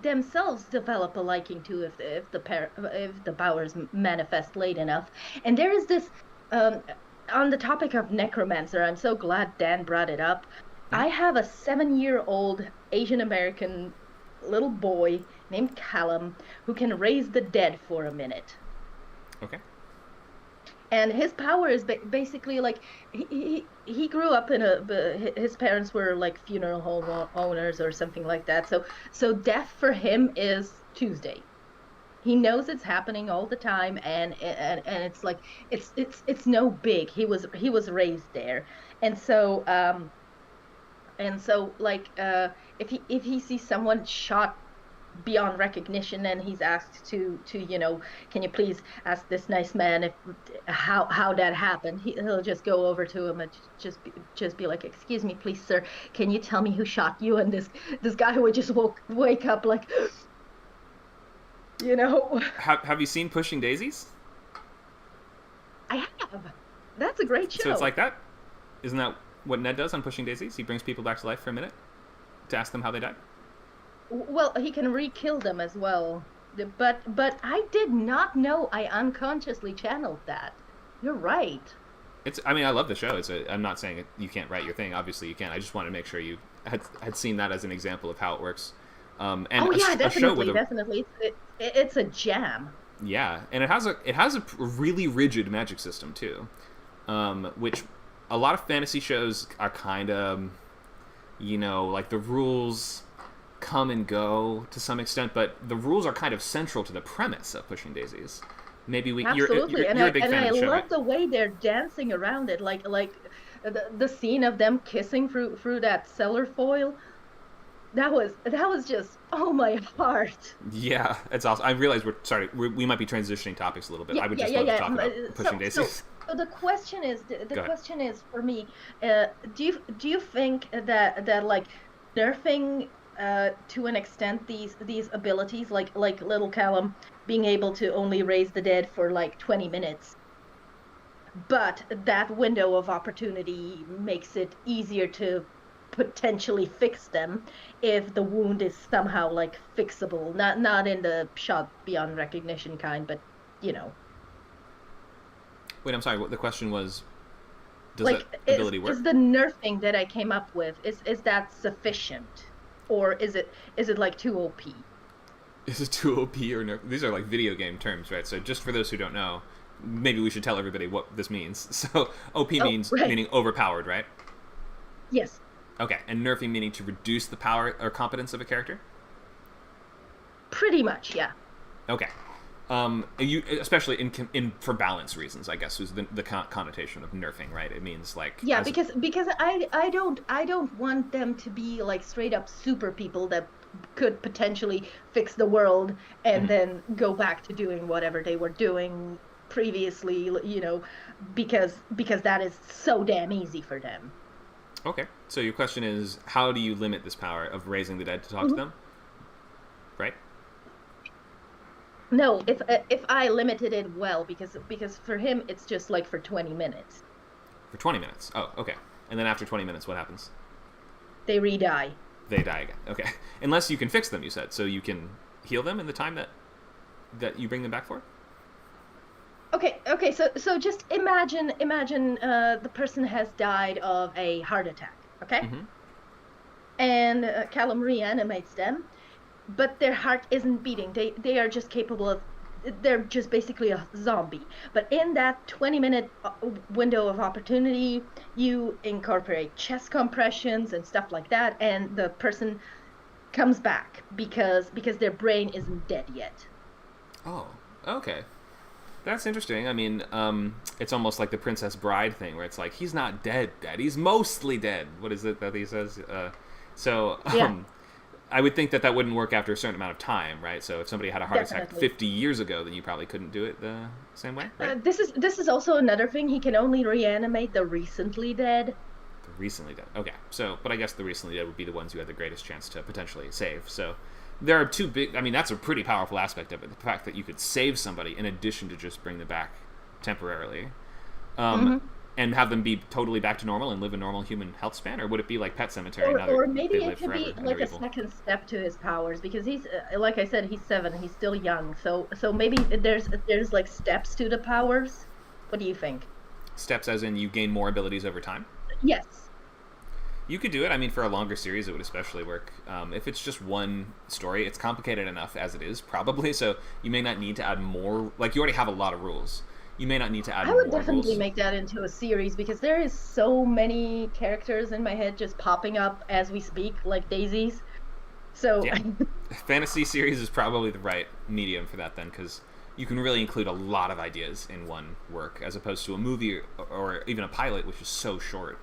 themselves develop a liking to if the powers manifest late enough. And there is this on the topic of necromancer, I'm so glad Dan brought it up. I have a 7-year-old Asian American little boy named Callum who can raise the dead for a minute. Okay. And his power is basically like he grew up in his parents were like funeral home owners or something like that. So death for him is Tuesday. He knows it's happening all the time, and it's like it's no big. He was raised there, and so like if he sees someone shot beyond recognition and he's asked to can you please ask this nice man how that happened, he'll just go over to him and just be like, excuse me please sir, can you tell me who shot you? And this guy would just wake up like Have you seen Pushing Daisies? I have. That's a great show. So it's like that? Isn't that what Ned does on Pushing Daisies? He brings people back to life for a minute to ask them how they died? Well, he can re-kill them as well. But I did not know I unconsciously channeled that. You're right. I love the show. I'm not saying you can't write your thing. Obviously you can. I just wanted to make sure you had seen that as an example of how it works. And definitely. It's a jam. Yeah, and it has a really rigid magic system too, which a lot of fantasy shows are kind of, like the rules come and go to some extent, but the rules are kind of central to the premise of Pushing Daisies. Maybe absolutely, you're a big fan of the show, I love right? the way they're dancing around it, like the scene of them kissing through that cellar foil. That was just, oh my heart. Yeah, it's awesome. I realize we might be transitioning topics a little bit. I would just love to talk about Pushing Daisies. So the question is for me, do you think that like nerfing to an extent these abilities, like little Callum being able to only raise the dead for like 20 minutes, but that window of opportunity makes it easier to potentially fix them if the wound is somehow like fixable, not in the shot beyond recognition kind, but Wait, I'm sorry. What the question was? Does Like, that ability work? is the nerfing that I came up with is that sufficient, or is it like too OP? Is it too OP or nerf? These are like video game terms, right? So just for those who don't know, maybe we should tell everybody what this means. So OP means meaning overpowered, right? Yes. Okay, and nerfing meaning to reduce the power or competence of a character? Pretty much, yeah. Okay. You especially in for balance reasons, I guess, is the connotation of nerfing, right? It means like because I don't want them to be like straight up super people that could potentially fix the world and then go back to doing whatever they were doing previously, you know, because that is so damn easy for them. Okay, so your question is, how do you limit this power of raising the dead to talk to them? Right? No, if I limited it well, because for him it's just like for 20 minutes. For 20 minutes. Oh, okay. And then after 20 minutes, what happens? They re-die. They die again. Okay. Unless you can fix them, you said, so you can heal them in the time that you bring them back for. Okay. So just imagine the person has died of a heart attack. Okay. And Callum reanimates them. But their heart isn't beating. They are just capable of... They're just basically a zombie. But in that 20-minute window of opportunity, you incorporate chest compressions and stuff like that, and the person comes back because their brain isn't dead yet. Oh, okay. That's interesting. I mean, it's almost like the Princess Bride thing, where it's like, he's not dead, he's mostly dead. What is it that he says? I would think that wouldn't work after a certain amount of time, right? So if somebody had a heart attack 50 years ago, then you probably couldn't do it the same way, right? This is also another thing. He can only reanimate the recently dead. The recently dead. Okay. So, but I guess the recently dead would be the ones who had the greatest chance to potentially save. So there are two big... I mean, that's a pretty powerful aspect of it. The fact that you could save somebody in addition to just bring them back temporarily. And have them be totally back to normal and live a normal human health span? Or would it be like Pet Cemetery? Or maybe it could be like a second step to his powers, because he's, like I said, he's 7, he's still young. So maybe there's like steps to the powers. What do you think? Steps as in you gain more abilities over time? Yes. You could do it. I mean, for a longer series, it would especially work. If it's just one story, it's complicated enough as it is, probably. So you may not need to add more. Like, you already have a lot of rules. You may not need to add more. I would definitely make that into a series, because there is so many characters in my head just popping up as we speak, like daisies. So yeah. Fantasy series is probably the right medium for that then, because you can really include a lot of ideas in one work, as opposed to a movie or even a pilot, which is so short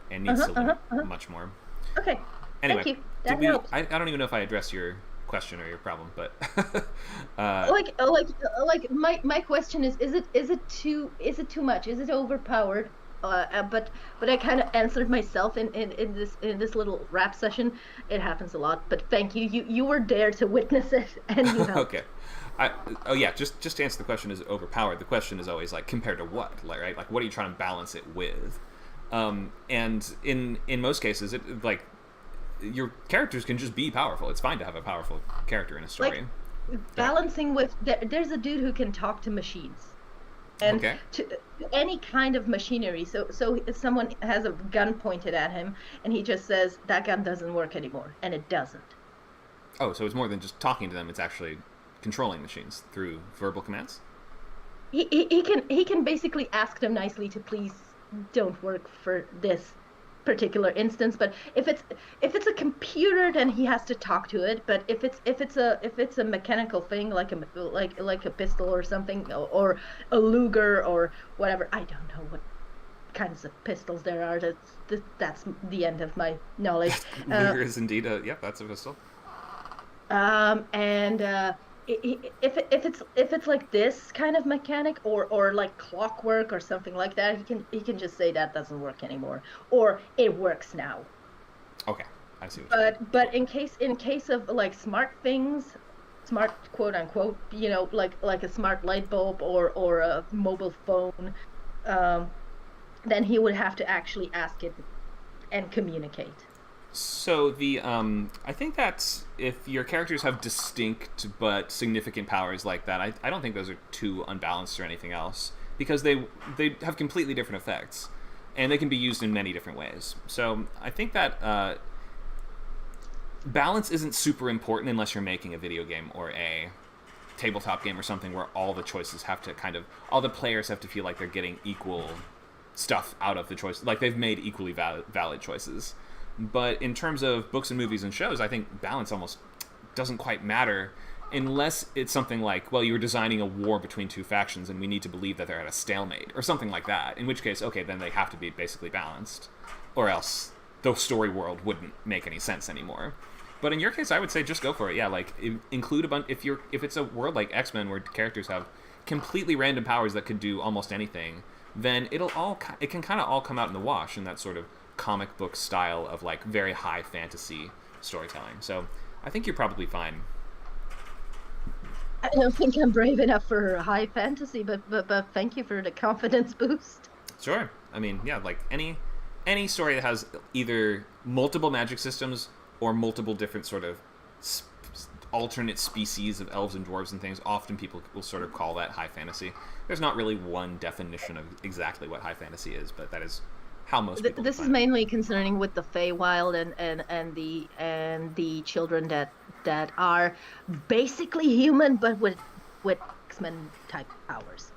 and needs to limit much more. Okay. Anyway, thank you. That helps. I don't even know if I addressed your question or your problem, but my question is it too much? Is it overpowered? But I kind of answered myself in this little rap session. It happens a lot, but thank you. You were there to witness it, and you helped. Okay. Just to answer the question, is it overpowered? The question is always like, compared to what, right? Like, what are you trying to balance it with? And in most cases, it like, your characters can just be powerful. It's fine to have a powerful character in a story. Like, balancing with... There's a dude who can talk to machines. And to any kind of machinery. So if someone has a gun pointed at him, and he just says, that gun doesn't work anymore. And it doesn't. Oh, so it's more than just talking to them. It's actually controlling machines through verbal commands? He can basically ask them nicely to please don't work for this particular instance, but if it's a computer, then he has to talk to it. But if it's a mechanical thing, like a pistol or something, or a Luger or whatever, I don't know what kinds of pistols there are. That's the end of my knowledge. Luger is indeed that's a pistol. If it's like this kind of mechanic or like clockwork or something like that, he can just say that doesn't work anymore, or it works now. Okay, I see what but in case of like smart things, smart quote unquote, like a smart light bulb or a mobile phone, then he would have to actually ask it and communicate. So I think that if your characters have distinct but significant powers like that, I don't think those are too unbalanced or anything else. because they have completely different effects, and they can be used in many different ways. So I think that balance isn't super important unless you're making a video game or a tabletop game or something where all the choices have to all the players have to feel like they're getting equal stuff out of the choice, like they've made equally valid choices. But in terms of books and movies and shows, I think balance almost doesn't quite matter unless it's something like, well, you're designing a war between two factions and we need to believe that they're at a stalemate or something like that, in which case, okay, then they have to be basically balanced, or else the story world wouldn't make any sense anymore. But in your case, I would say just go for it. Yeah, like include a bunch. If it's a world like X-Men where characters have completely random powers that could do almost anything, then it can kind of all come out in the wash in that sort of comic book style of like very high fantasy storytelling. So I think you're probably fine. I don't think I'm brave enough for high fantasy, but thank you for the confidence boost. Sure. I mean, yeah, like any story that has either multiple magic systems or multiple different sort of alternate species of elves and dwarves and things, often people will sort of call that high fantasy. There's not really one definition of exactly what high fantasy is, but that is how most people This is mainly concerning with the Feywild and the children that are basically human but with X-Men type powers.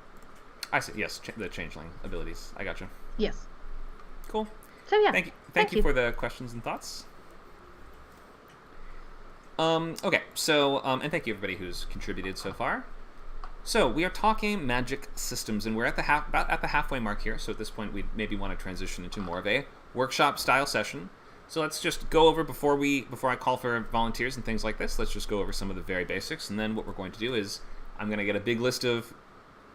I see. Yes, the changeling abilities. I gotcha. Yes. Cool. So yeah. Thank you for the questions and thoughts. Okay, so, and thank you everybody who's contributed so far. So, we are talking magic systems, and we're at about at the halfway mark here, so at this point we maybe want to transition into more of a workshop-style session. So let's just go over, before I call for volunteers and things like this, let's just go over some of the very basics, and then what we're going to do is, I'm going to get a big list of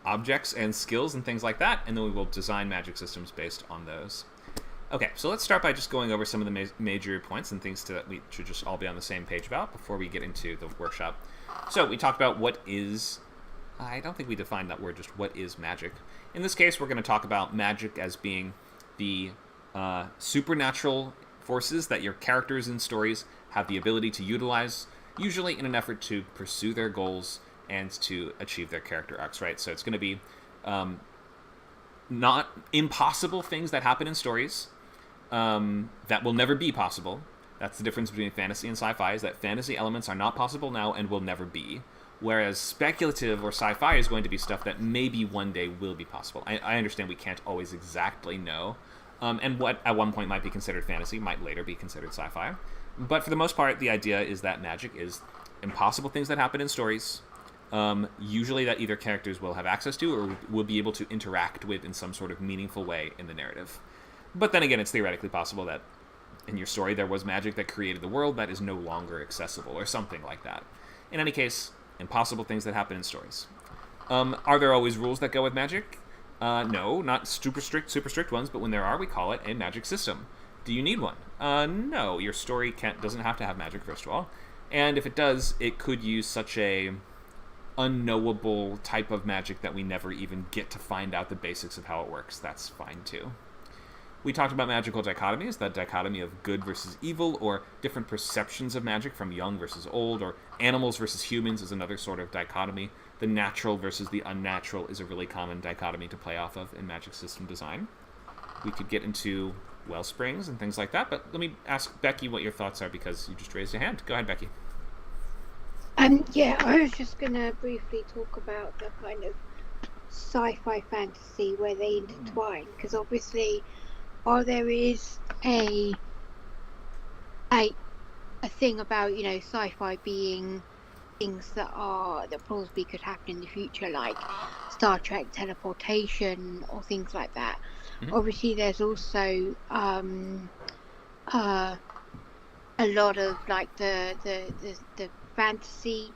objects and skills and things like that, and then we will design magic systems based on those. Okay, so let's start by just going over some of the major points and things that we should just all be on the same page about before we get into the workshop. So we talked about what is... I don't think we defined that word, just what is magic. In this case, we're going to talk about magic as being the supernatural forces that your characters in stories have the ability to utilize, usually in an effort to pursue their goals and to achieve their character arcs, right? So it's going to be not impossible things that happen in stories, that will never be possible. That's the difference between fantasy and sci-fi, is that fantasy elements are not possible now and will never be, whereas speculative or sci-fi is going to be stuff that maybe one day will be possible. I understand we can't always exactly know, and what at one point might be considered fantasy might later be considered sci-fi, but for the most part, the idea is that magic is impossible things that happen in stories, usually that either characters will have access to or will be able to interact with in some sort of meaningful way in the narrative. But then again, it's theoretically possible that in your story there was magic that created the world that is no longer accessible or something like that. In any case, impossible things that happen in stories. Are there always rules that go with magic? No, not super strict ones, but when there are, we call it a magic system. Do you need one? No, your story doesn't have to have magic, first of all. And if it does, it could use such a unknowable type of magic that we never even get to find out the basics of how it works. That's fine too. We talked about magical dichotomies, that dichotomy of good versus evil, or different perceptions of magic from young versus old, or animals versus humans is another sort of dichotomy. The natural versus the unnatural is a really common dichotomy to play off of in magic system design. We could get into well springs and things like that, but let me ask Becky what your thoughts are, because you just raised your hand. Go ahead, Becky. Yeah, I was just going to briefly talk about the kind of sci-fi fantasy where they intertwine, because obviously while there is a thing about, you know, sci-fi being things that plausibly could happen in the future, like Star Trek teleportation or things like that. Mm-hmm. Obviously there's also a lot of like the fantasy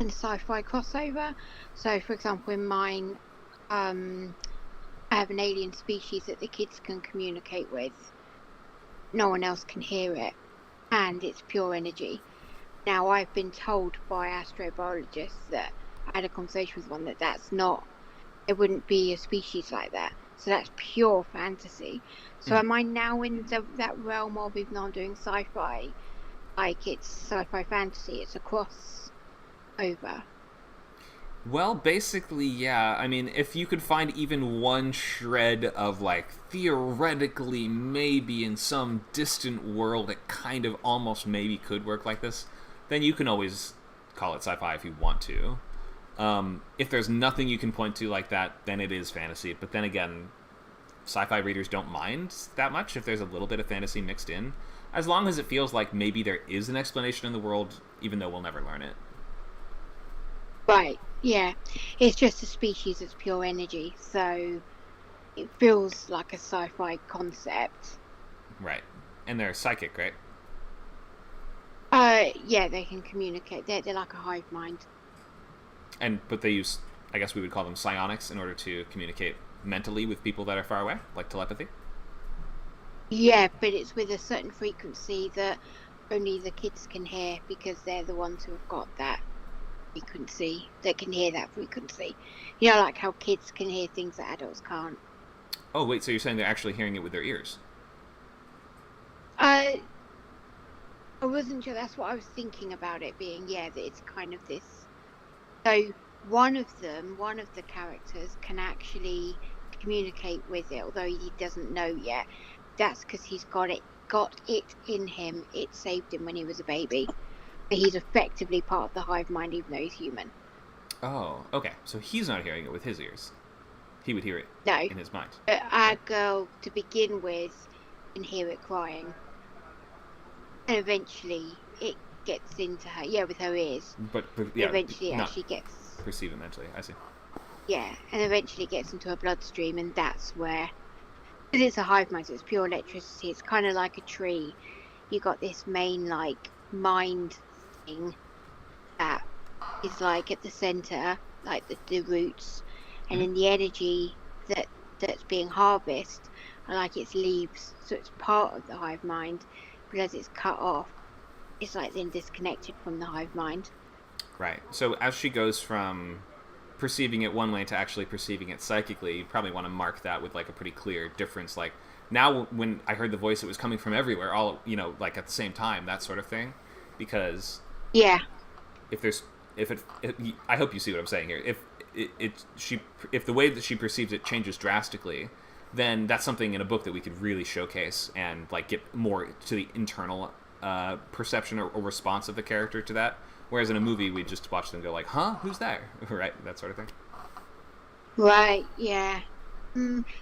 and sci-fi crossover. So for example, in mine, I have an alien species that the kids can communicate with. No one else can hear it, and it's pure energy. Now, I've been told by astrobiologists that I had a conversation with one it wouldn't be a species like that. So that's pure fantasy. So am I now in that realm of, even though I'm doing sci-fi, like it's sci-fi fantasy, it's a crossover? Well, basically, yeah. I mean, if you could find even one shred of, like, theoretically, maybe in some distant world, it kind of almost maybe could work like this, then you can always call it sci-fi if you want to. If there's nothing you can point to like that, then it is fantasy. But then again, sci-fi readers don't mind that much if there's a little bit of fantasy mixed in, as long as it feels like maybe there is an explanation in the world, even though we'll never learn it. Right, yeah. It's just a species that's pure energy, so it feels like a sci-fi concept. Right. And they're psychic, right? Yeah, they can communicate. They're like a hive mind. But they use, I guess we would call them psionics, in order to communicate mentally with people that are far away, like telepathy? Yeah, but it's with a certain frequency that only the kids can hear, because they're the ones who have got that frequency. They can hear that frequency. You know, like how kids can hear things that adults can't. Oh, wait, so you're saying they're actually hearing it with their ears? I wasn't sure. That's what I was thinking about it being, that it's kind of this. So one of the characters can actually communicate with it, although he doesn't know yet. That's because he's got it in him. It saved him when he was a baby. But he's effectively part of the hive mind, even though he's human. Oh, okay. So he's not hearing it with his ears. He would hear it in his mind. Our girl, to begin with, can hear it crying. And eventually it gets into her, with her ears. But yeah, eventually it actually gets... perceive it mentally, I see. Yeah, and eventually it gets into her bloodstream, and that's where... Because it's a hive mind, so it's pure electricity. It's kind of like a tree. You got this main, like, mind thing that is, like, at the centre, like the roots. And then the energy that's being harvested are like its leaves, so it's part of the hive mind, but as it's cut off, it's like then disconnected from the hive mind. Right. So as she goes from perceiving it one way to actually perceiving it psychically, you probably want to mark that with like a pretty clear difference. Like now, when I heard the voice, it was coming from everywhere, all like at the same time, that sort of thing. Because I hope you see what I'm saying here. If the way that she perceives it changes drastically, then that's something in a book that we could really showcase and like get more to the internal perception or response of the character to that. Whereas in a movie, we just watch them go like, "Huh, who's there?" Right, that sort of thing. Right. Yeah.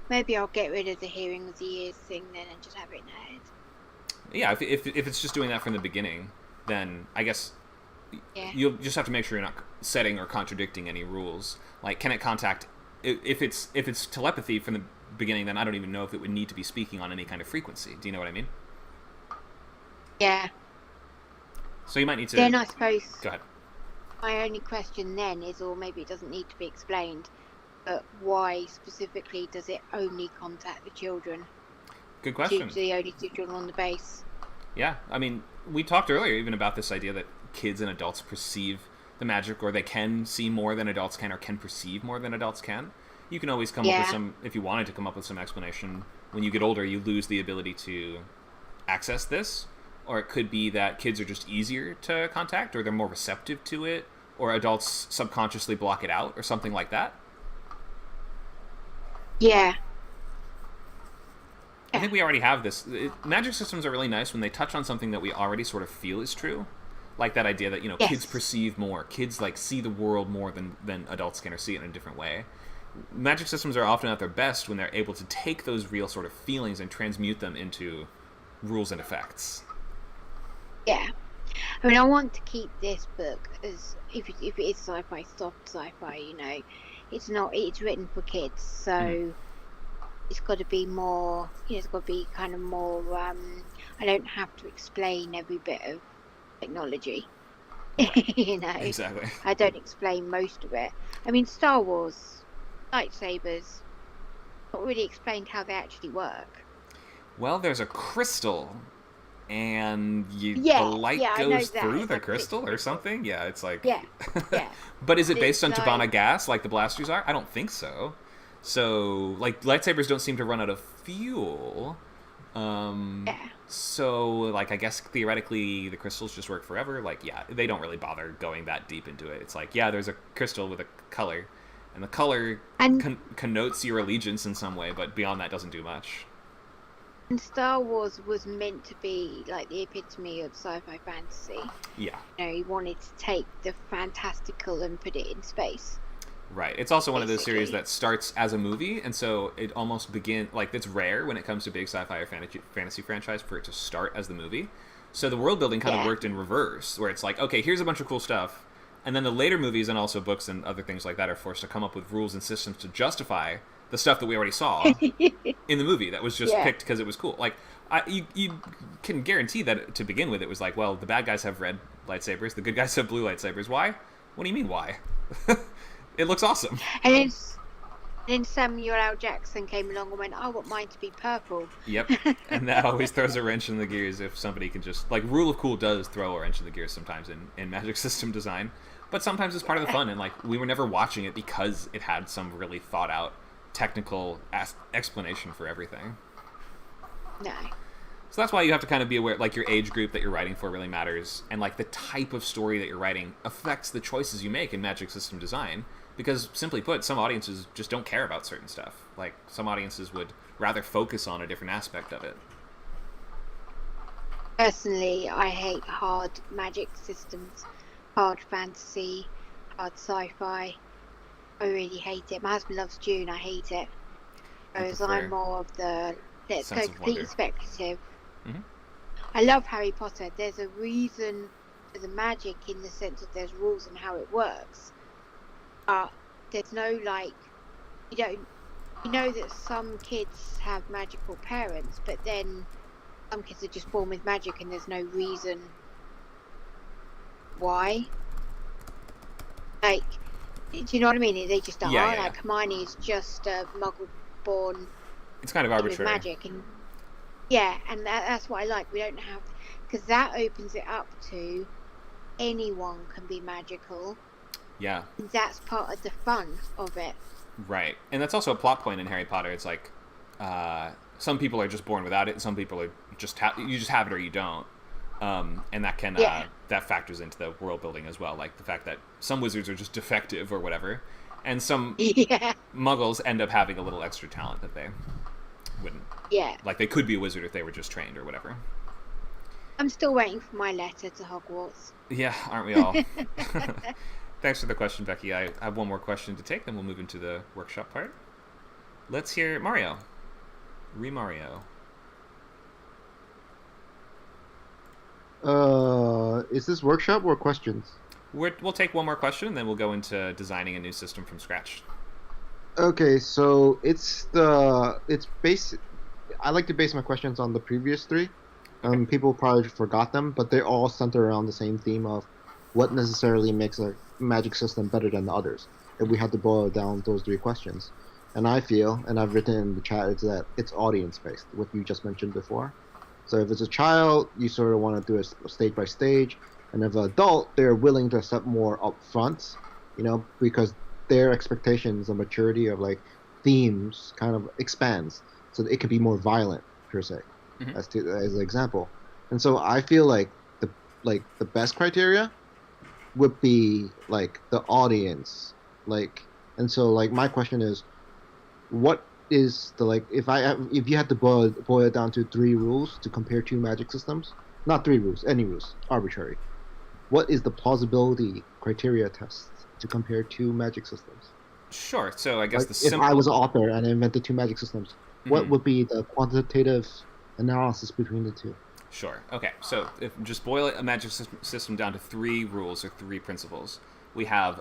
Maybe I'll get rid of the hearing with the ears thing then and just have it in her head. Yeah, if it's just doing that from the beginning, then I guess you'll just have to make sure you're not setting or contradicting any rules. Like, can it contact? If it's telepathy from the beginning, then I don't even know if it would need to be speaking on any kind of frequency. Do you know what I mean? Yeah. So you might need to... Then I suppose... Go ahead. My only question then is, or maybe it doesn't need to be explained, but why specifically does it only contact the children? Good question. The only two children on the base. Yeah, I mean, we talked earlier even about this idea that kids and adults perceive the magic, or they can see more than adults can, or can perceive more than adults can. You can always come up with some, if you wanted to come up with some explanation. When you get older, you lose the ability to access this. Or it could be that kids are just easier to contact, or they're more receptive to it, or adults subconsciously block it out, or something like that. Yeah. I think we already have this. Magic systems are really nice when they touch on something that we already sort of feel is true. Like that idea that, kids perceive more. Kids, like, see the world more than adults can, or see it in a different way. Magic systems are often at their best when they're able to take those real sort of feelings and transmute them into rules and effects. Yeah. I mean, I want to keep this book as, if it is sci-fi, soft sci-fi, it's written for kids, so it's got to be more, it's got to be kind of more, I don't have to explain every bit of technology, Exactly. I don't explain most of it. I mean, Star Wars, lightsabers, not really explained how they actually work. Well, there's a crystal, and the light goes through the crystal or something? Yeah, it's like... Yeah. But is it based on Tabana gas like the blasters are? I don't think so. So, like, lightsabers don't seem to run out of fuel, So, like, I guess theoretically the crystals just work forever. Like, yeah, they don't really bother going that deep into it. It's like, yeah, there's a crystal with a color, and the color connotes your allegiance in some way, but beyond that doesn't do much. And Star Wars was meant to be like the epitome of sci-fi fantasy. Yeah. You know, he wanted to take the fantastical and put it in space. Right. It's also one of those series that starts as a movie, and so it almost like, it's rare when it comes to big sci-fi or fantasy franchise for it to start as the movie. So the world building kind of worked in reverse, where it's like, okay, here's a bunch of cool stuff, and then the later movies and also books and other things like that are forced to come up with rules and systems to justify the stuff that we already saw in the movie that was just picked because it was cool. Like, you can guarantee that to begin with it was like, well, the bad guys have red lightsabers, the good guys have blue lightsabers. Why? What do you mean, why? It looks awesome. And then Samuel L. Jackson came along and went, I want mine to be purple. Yep. And that always throws a wrench in the gears if somebody can just... Like, Rule of Cool does throw a wrench in the gears sometimes in Magic System design. But sometimes it's part of the fun, and, like, we were never watching it because it had some really thought-out technical explanation for everything. No. So that's why you have to kind of be aware, like, your age group that you're writing for really matters, and, like, the type of story that you're writing affects the choices you make in Magic System design. Because, simply put, some audiences just don't care about certain stuff. Like, some audiences would rather focus on a different aspect of it. Personally, I hate hard magic systems, hard fantasy, hard sci-fi. I really hate it. My husband loves Dune, I hate it. Whereas I'm more of the, let's go completely speculative. Mm-hmm. I love Harry Potter. There's a reason for the magic in the sense that there's rules and how it works. There's no, like, you know that some kids have magical parents, but then some kids are just born with magic and there's no reason why. Like, do you know what I mean? They just are. Like, Hermione is just a muggle born. It's kind of arbitrary. With magic, and and that's what I like. We don't have, because that opens it up to anyone can be magical. Yeah. That's part of the fun of it. Right. And that's also a plot point in Harry Potter. It's like, some people are just born without it, and some people are just you just have it or you don't. And that can that factors into the world building as well. Like the fact that some wizards are just defective or whatever, and some muggles end up having a little extra talent that they wouldn't. Yeah. Like they could be a wizard if they were just trained or whatever. I'm still waiting for my letter to Hogwarts. Yeah, aren't we all? Thanks for the question, Becky. I have one more question to take, then we'll move into the workshop part. Let's hear Mario. Mario. Is this workshop or questions? We'll take one more question, and then we'll go into designing a new system from scratch. Okay, so I like to base my questions on the previous three. People probably forgot them, but they all center around the same theme of what necessarily makes a magic system better than the others. If we had to boil down those three questions. And I feel, and I've written in the chat, is that it's audience-based, what you just mentioned before. So if it's a child, you sort of want to do it stage by stage. And if an adult, they're willing to accept more up front, because their expectations and maturity of, like, themes kind of expands. So that it could be more violent, per se, as an example. And so I feel like the best criteria would be, like, the audience. And so, like, my question is, what is the, like, if you had to boil it down to 3 rules to compare 2 magic systems, not 3 rules, any rules, arbitrary, what is the plausibility criteria test to compare 2 magic systems? Sure. So I guess if I was an author and I invented 2 magic systems, what would be the quantitative analysis between the 2? Sure. Okay. So if just boil a magic system down to 3 rules or 3 principles, we have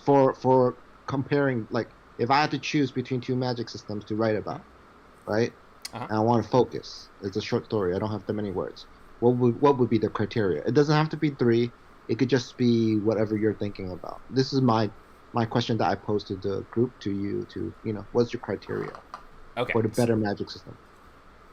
for comparing, like, if I had to choose between 2 magic systems to write about, right? And I want to focus. It's a short story. I don't have that many words. What would be the criteria? It doesn't have to be 3. It could just be whatever you're thinking about. This is my question that I posed to the group, to you, what's your criteria for the better magic system?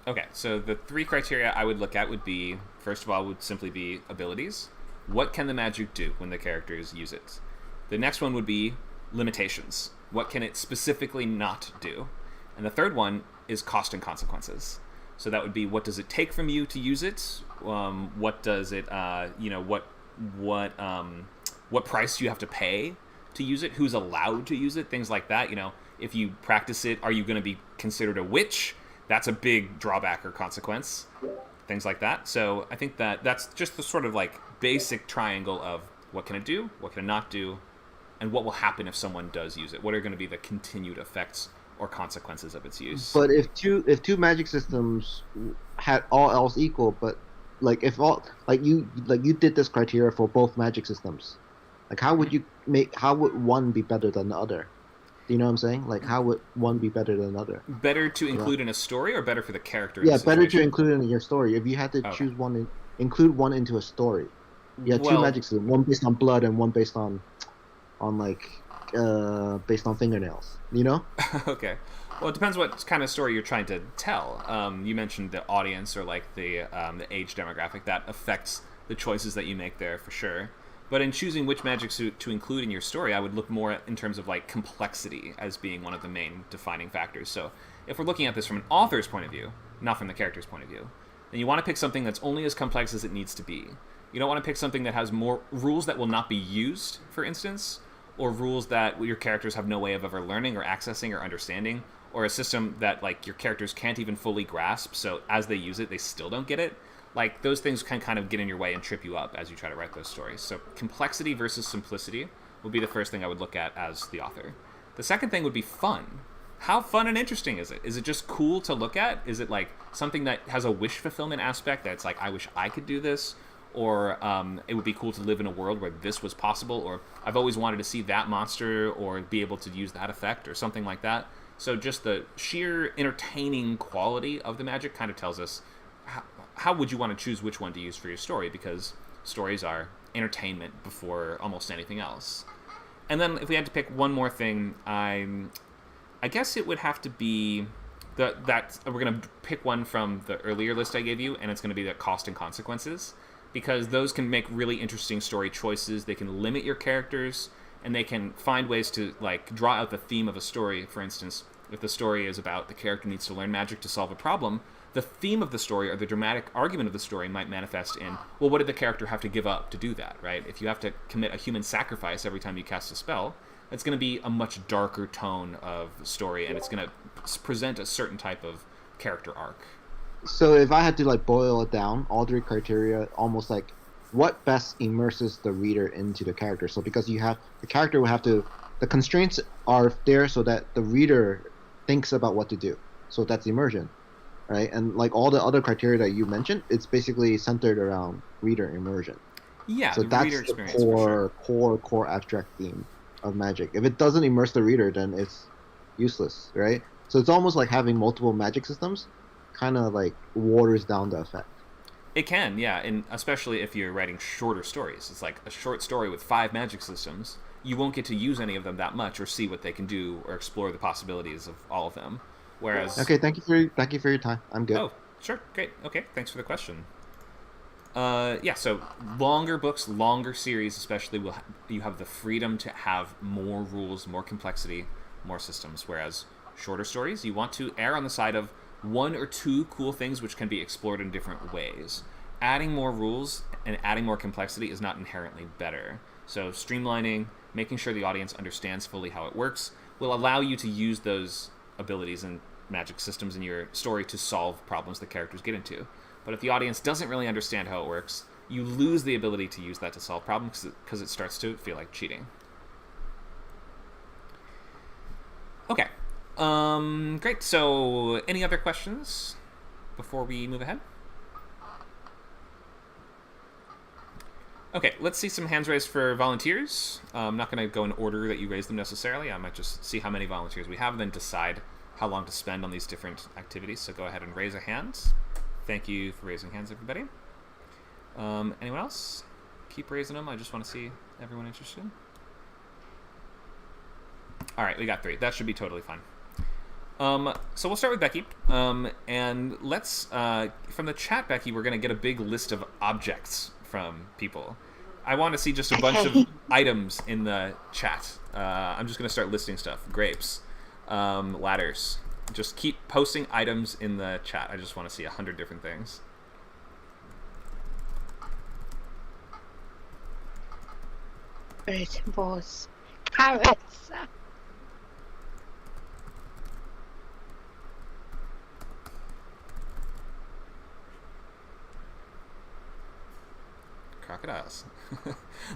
Okay, so the 3 criteria I would look at would be, first of all, would simply be abilities. What can the magic do when the characters use it? The next one would be limitations. What can it specifically not do? And the third one is cost and consequences. So that would be, what does it take from you to use it? What does it, what price do you have to pay to use it? Who's allowed to use it? Things like that. If you practice it, are you going to be considered a witch? That's a big drawback or consequence. Things like that. So I think that's just the sort of like basic triangle of what can it do, what can it not do, and what will happen if someone does use it. What are going to be the continued effects or consequences of its use? But if two magic systems had all else equal, but like if all you did this criteria for both magic systems, like how would one be better than the other? Do you know what I'm saying? Like, how would one be better than another? Better to include in a story, or better for the character? Yeah, better to include in your story. If you had to choose one, include one into a story. Yeah, two magic systems, one based on blood and one based on fingernails. Okay. Well, it depends what kind of story you're trying to tell. You mentioned the audience or like the age demographic. That affects the choices that you make there for sure. But in choosing which magic to include in your story, I would look more in terms of like complexity as being one of the main defining factors. So if we're looking at this from an author's point of view, not from the character's point of view, then you want to pick something that's only as complex as it needs to be. You don't want to pick something that has more rules that will not be used, for instance, or rules that your characters have no way of ever learning or accessing or understanding, or a system that like your characters can't even fully grasp, so as they use it, they still don't get it. Like, those things can kind of get in your way and trip you up as you try to write those stories. So complexity versus simplicity would be the first thing I would look at as the author. The second thing would be fun. How fun and interesting is it? Is it just cool to look at? Is it like something that has a wish fulfillment aspect that's like, I wish I could do this? Or it would be cool to live in a world where this was possible? Or I've always wanted to see that monster or be able to use that effect or something like that. So just the sheer entertaining quality of the magic kind of tells us how would you want to choose which one to use for your story, because stories are entertainment before almost anything else. And then if we had to pick one more thing, I guess it would have to be that we're going to pick one from the earlier list I gave you, and it's going to be the cost and consequences, because those can make really interesting story choices. They can limit your characters, and they can find ways to like draw out the theme of a story. For instance, if the story is about the character needs to learn magic to solve a problem, the theme of the story or the dramatic argument of the story might manifest in, well, what did the character have to give up to do that, right? If you have to commit a human sacrifice every time you cast a spell, it's going to be a much darker tone of story, and it's going to present a certain type of character arc. So if I had to like boil it down, all three criteria, almost like what best immerses the reader into the character. So because the character will have to, the constraints are there so that the reader thinks about what to do. So that's immersion. Right, and like all the other criteria that you mentioned, it's basically centered around reader immersion. Yeah, so the that's reader the experience for sure. core abstract theme of magic. If it doesn't immerse the reader, then it's useless, right? So it's almost like having multiple magic systems, kind of like waters down the effect. It can, yeah, and especially if you're writing shorter stories. It's like a short story with 5 magic systems. You won't get to use any of them that much, or see what they can do, or explore the possibilities of all of them. Whereas, okay, thank you for your time. I'm good. Oh, sure, great. Okay, thanks for the question. Yeah, so longer books, longer series, especially, you have the freedom to have more rules, more complexity, more systems. Whereas shorter stories, you want to err on the side of 1 or 2 cool things which can be explored in different ways. Adding more rules and adding more complexity is not inherently better. So streamlining, making sure the audience understands fully how it works, will allow you to use those abilities and magic systems in your story to solve problems the characters get into. But if the audience doesn't really understand how it works, you lose the ability to use that to solve problems, because it starts to feel like cheating. Okay. Great. So any other questions before we move ahead? Okay, let's see some hands raised for volunteers. I'm not going to go in order that you raised them necessarily. I might just see how many volunteers we have and then decide how long to spend on these different activities. So go ahead and raise a hand. Thank you for raising hands, everybody. Anyone else? Keep raising them. I just want to see everyone interested. All right, we got 3. That should be totally fine. So we'll start with Becky. And let's, from the chat, Becky, we're going to get a big list of objects from people. I want to see just a bunch of items in the chat. I'm just going to start listing stuff. Grapes, ladders, Just keep posting items in the chat. I just want to see 100 different things. It was carrots. Crocodiles.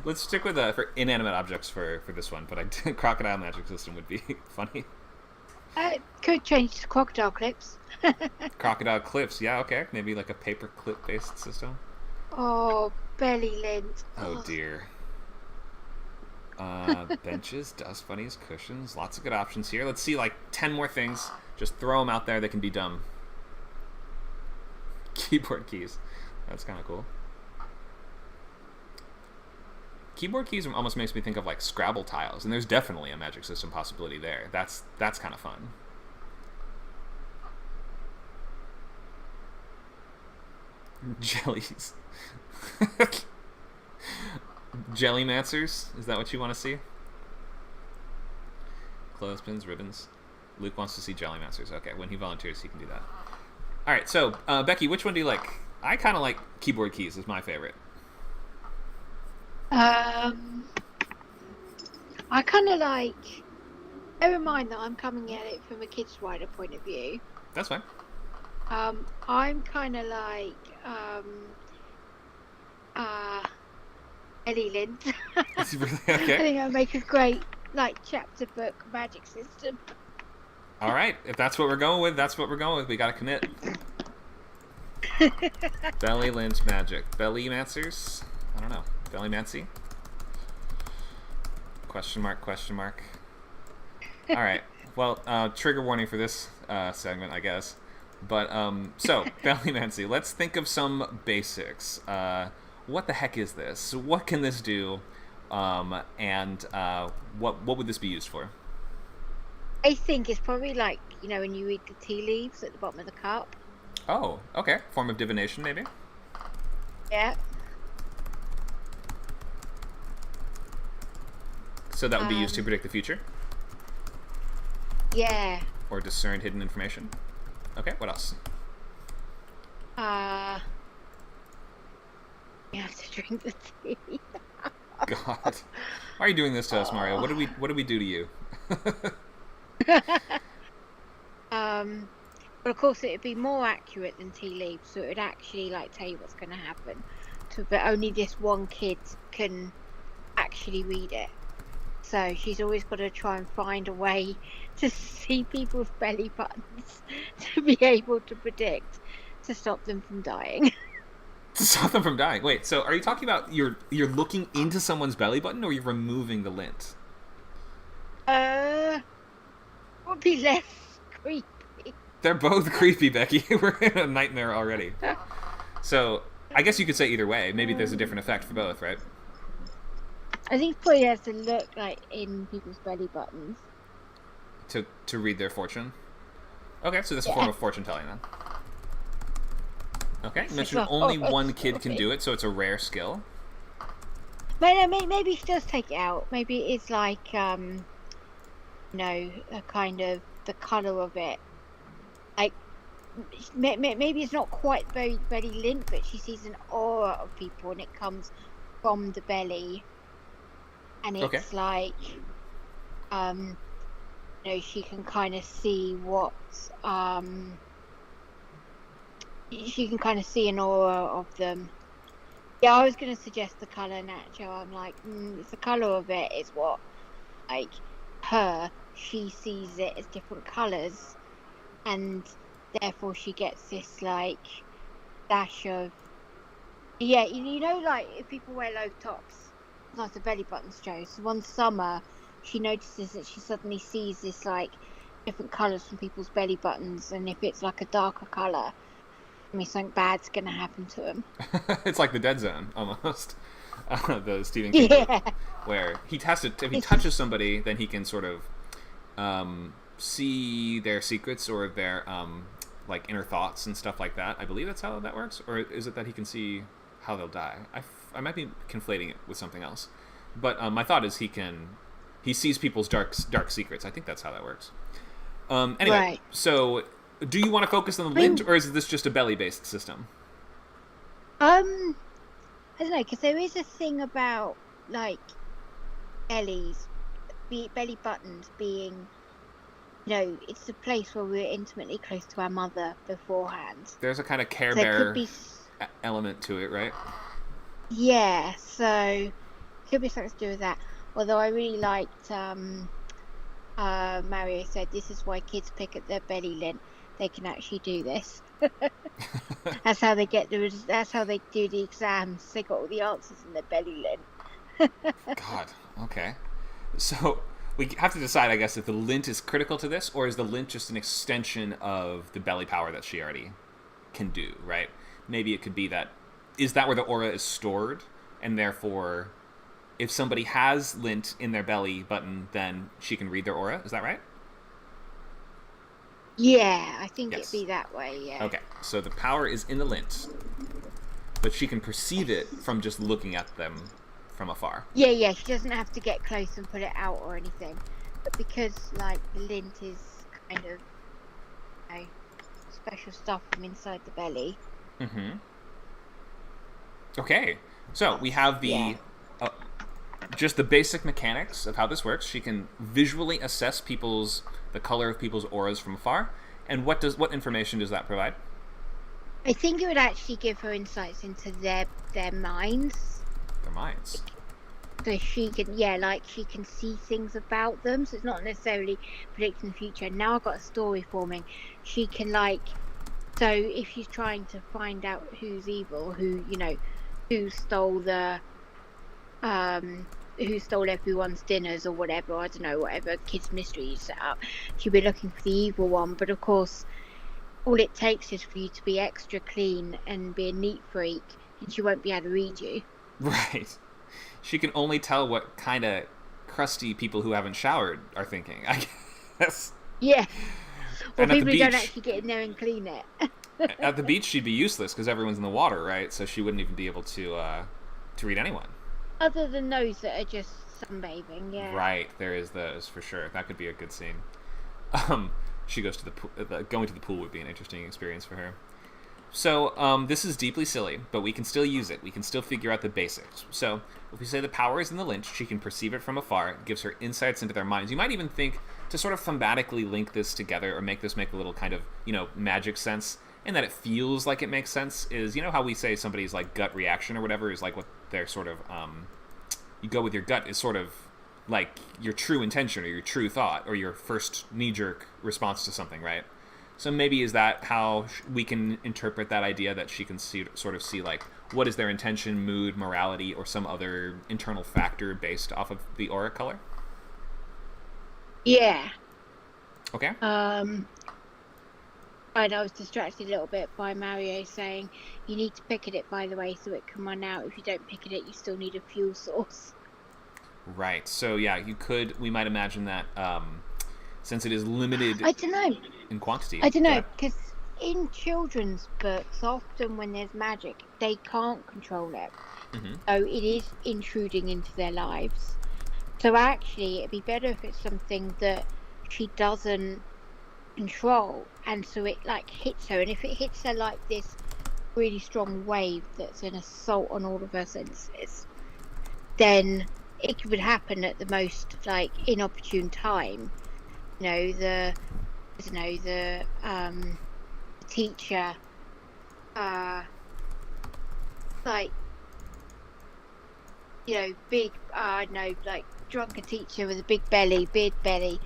Let's stick with for inanimate objects for this one, but crocodile magic system would be funny. Could change to crocodile clips. Crocodile clips, yeah, okay. Maybe like a paper clip based system. Oh, belly lint. Oh dear. Benches, dust bunnies, cushions, lots of good options here. Let's see like 10 more things. Just throw them out there. They can be dumb. Keyboard keys. That's kind of cool. Keyboard keys almost makes me think of like Scrabble tiles, and there's definitely a magic system possibility there. That's kind of fun. Jellies. Jellymancers? Is that what you want to see? Clothespins, ribbons. Luke wants to see Jellymancers. Okay, when he volunteers, he can do that. All right, so Becky, which one do you like? I kind of like keyboard keys. Is my favorite. I kind of like. Bear in mind that I'm coming at it from a kids' writer point of view. That's fine. I'm kind of like Ellie Lind. Okay. I think I'll make a great like chapter book magic system. All right, if that's what we're going with, that's what we're going with. We gotta commit. Belly Lynch magic. Bellymancers? I don't know. Bellymancy? Question mark, question mark. All right. Well, trigger warning for this segment, I guess. But, so, Bellymancy. Let's think of some basics. What the heck is this? What can this do? And what would this be used for? I think it's probably like, you know, when you read the tea leaves at the bottom of the cup. Oh, okay. Form of divination, maybe? Yeah. So that would be used to predict the future? Yeah. Or discern hidden information? Okay, what else? You have to drink the tea. God. Why are you doing this to us, Mario? What did we do to you? But of course it would be more accurate than tea leaves, so it would actually like tell you what's going to happen. But only this one kid can actually read it. So she's always got to try and find a way to see people's belly buttons to be able to predict, to stop them from dying. To stop them from dying. Wait, so are you talking about you're looking into someone's belly button, or you're removing the lint? Would be less creepy. They're both creepy, Becky. We're in a nightmare already. So I guess you could say either way. Maybe there's a different effect for both, right? I think it probably has to look like in people's belly buttons. To read their fortune? Okay, so this is a form of fortune telling then. Okay, you mentioned only one kid can do it, so it's a rare skill. Maybe she does take it out. Maybe it's like, you know, a kind of the colour of it. Like, maybe it's not quite very lint, but she sees an aura of people, and it comes from the belly. And it's like, you know, she can kind of see what, she can kind of see an aura of them. Yeah, I was going to suggest the colour, Nacho. I'm like, it's the colour of it is what, like, she sees it as different colours, and therefore she gets this, like, dash of, yeah, you know, like, if people wear low tops, like the belly buttons show. So one summer, she notices that she suddenly sees this like different colours from people's belly buttons, and if it's like a darker colour, I mean something bad's gonna happen to them. It's like the Dead Zone almost. The Stephen King book, where he has to, if he touches somebody, then he can sort of see their secrets or their like inner thoughts and stuff like that. I believe that's how that works, or is it that he can see how they'll die? I might be conflating it with something else, but my thought is he sees people's dark secrets. I think that's how that works. Anyway, Right. so do you want to focus on the lint, or is this just a belly-based system? I don't know, because there is a thing about like belly buttons being, it's a place where we're intimately close to our mother beforehand. There's a kind of Care So there Bear could be, element to it, right? yeah. So could be something to do with that. Although I really liked, Mario said this is why kids pick at their belly lint. They can actually do this. That's how they get that's how they do the exams. They got all the answers in their belly lint. God, okay. So we have to decide, I guess, if the lint is critical to this, or is the lint just an extension of the belly power that she already can do, right? Maybe it could be that, is that where the aura is stored, and therefore if somebody has lint in their belly button, then she can read their aura? Is that right? Yeah, I think Yes. it'd be that way, yeah. Okay, so the power is in the lint, but she can perceive it from just looking at them from afar. Yeah, she doesn't have to get close and put it out or anything. But because, like, the lint is kind of, special stuff from inside the belly. Mm-hmm. Okay, so we have the just the basic mechanics of how this works. She can visually assess the color of people's auras from afar. And what information does that provide? I think it would actually give her insights into their minds. Their minds. So she can, she can see things about them. So it's not necessarily predicting the future. Now I've got a story forming. She can, so if she's trying to find out who's evil, who stole who stole everyone's dinners or whatever, I don't know, whatever kids' mystery you set up, she'll be looking for the evil one. But of course, all it takes is for you to be extra clean and be a neat freak, and she won't be able to read you. Right. She can only tell what kind of crusty people who haven't showered are thinking, I guess. Yeah. Or And people who don't actually get in there and clean it. At the beach, she'd be useless because everyone's in the water, right? So she wouldn't even be able to read anyone. Other than those that are just sunbathing, yeah. Right, there is those for sure. That could be a good scene. She goes to the pool. Going to the pool would be an interesting experience for her. So this is deeply silly, but we can still use it. We can still figure out the basics. So if we say the power is in the lint, she can perceive it from afar. It gives her insights into their minds. You might even think to sort of thematically link this together, or make this make a little kind of magic sense, and that it feels like it makes sense. Is how we say somebody's like gut reaction or whatever is like what their sort of you go with your gut is sort of like your true intention or your true thought or your first knee-jerk response to something, right? So maybe is that how we can interpret that idea, that she can sort of see like what is their intention, mood, morality, or some other internal factor based off of the aura color? Yeah. Okay. And I was distracted a little bit by Mario saying, you need to pick at it, by the way, so it can run out. If you don't pick at it, you still need a fuel source. Right. So yeah, we might imagine that since it is limited I don't know. in quantity. I don't know, because in children's books, often when there's magic, they can't control it. Mm-hmm. So it is intruding into their lives. So actually, it'd be better if it's something that she doesn't control, and so it like hits her. And if it hits her like this really strong wave that's an assault on all of her senses, then it would happen at the most like inopportune time. The teacher big like drunken teacher with a big beard belly,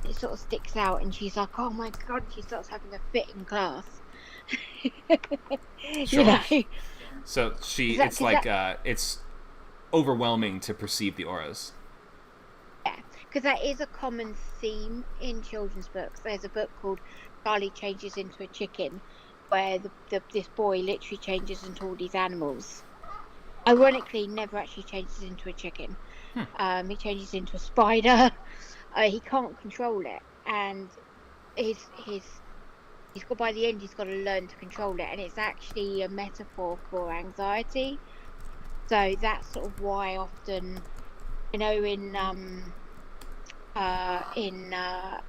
it sort of sticks out and she's like, oh my god, she starts having a fit in class. Sure. So it's overwhelming to perceive the auras. Yeah, because that is a common theme in children's books. There's a book called Charlie Changes into a Chicken, where this boy literally changes into all these animals. Ironically, never actually changes into a chicken. He changes into a spider. He can't control it, and by the end he's got to learn to control it, and it's actually a metaphor for anxiety. So that's sort of why often, in in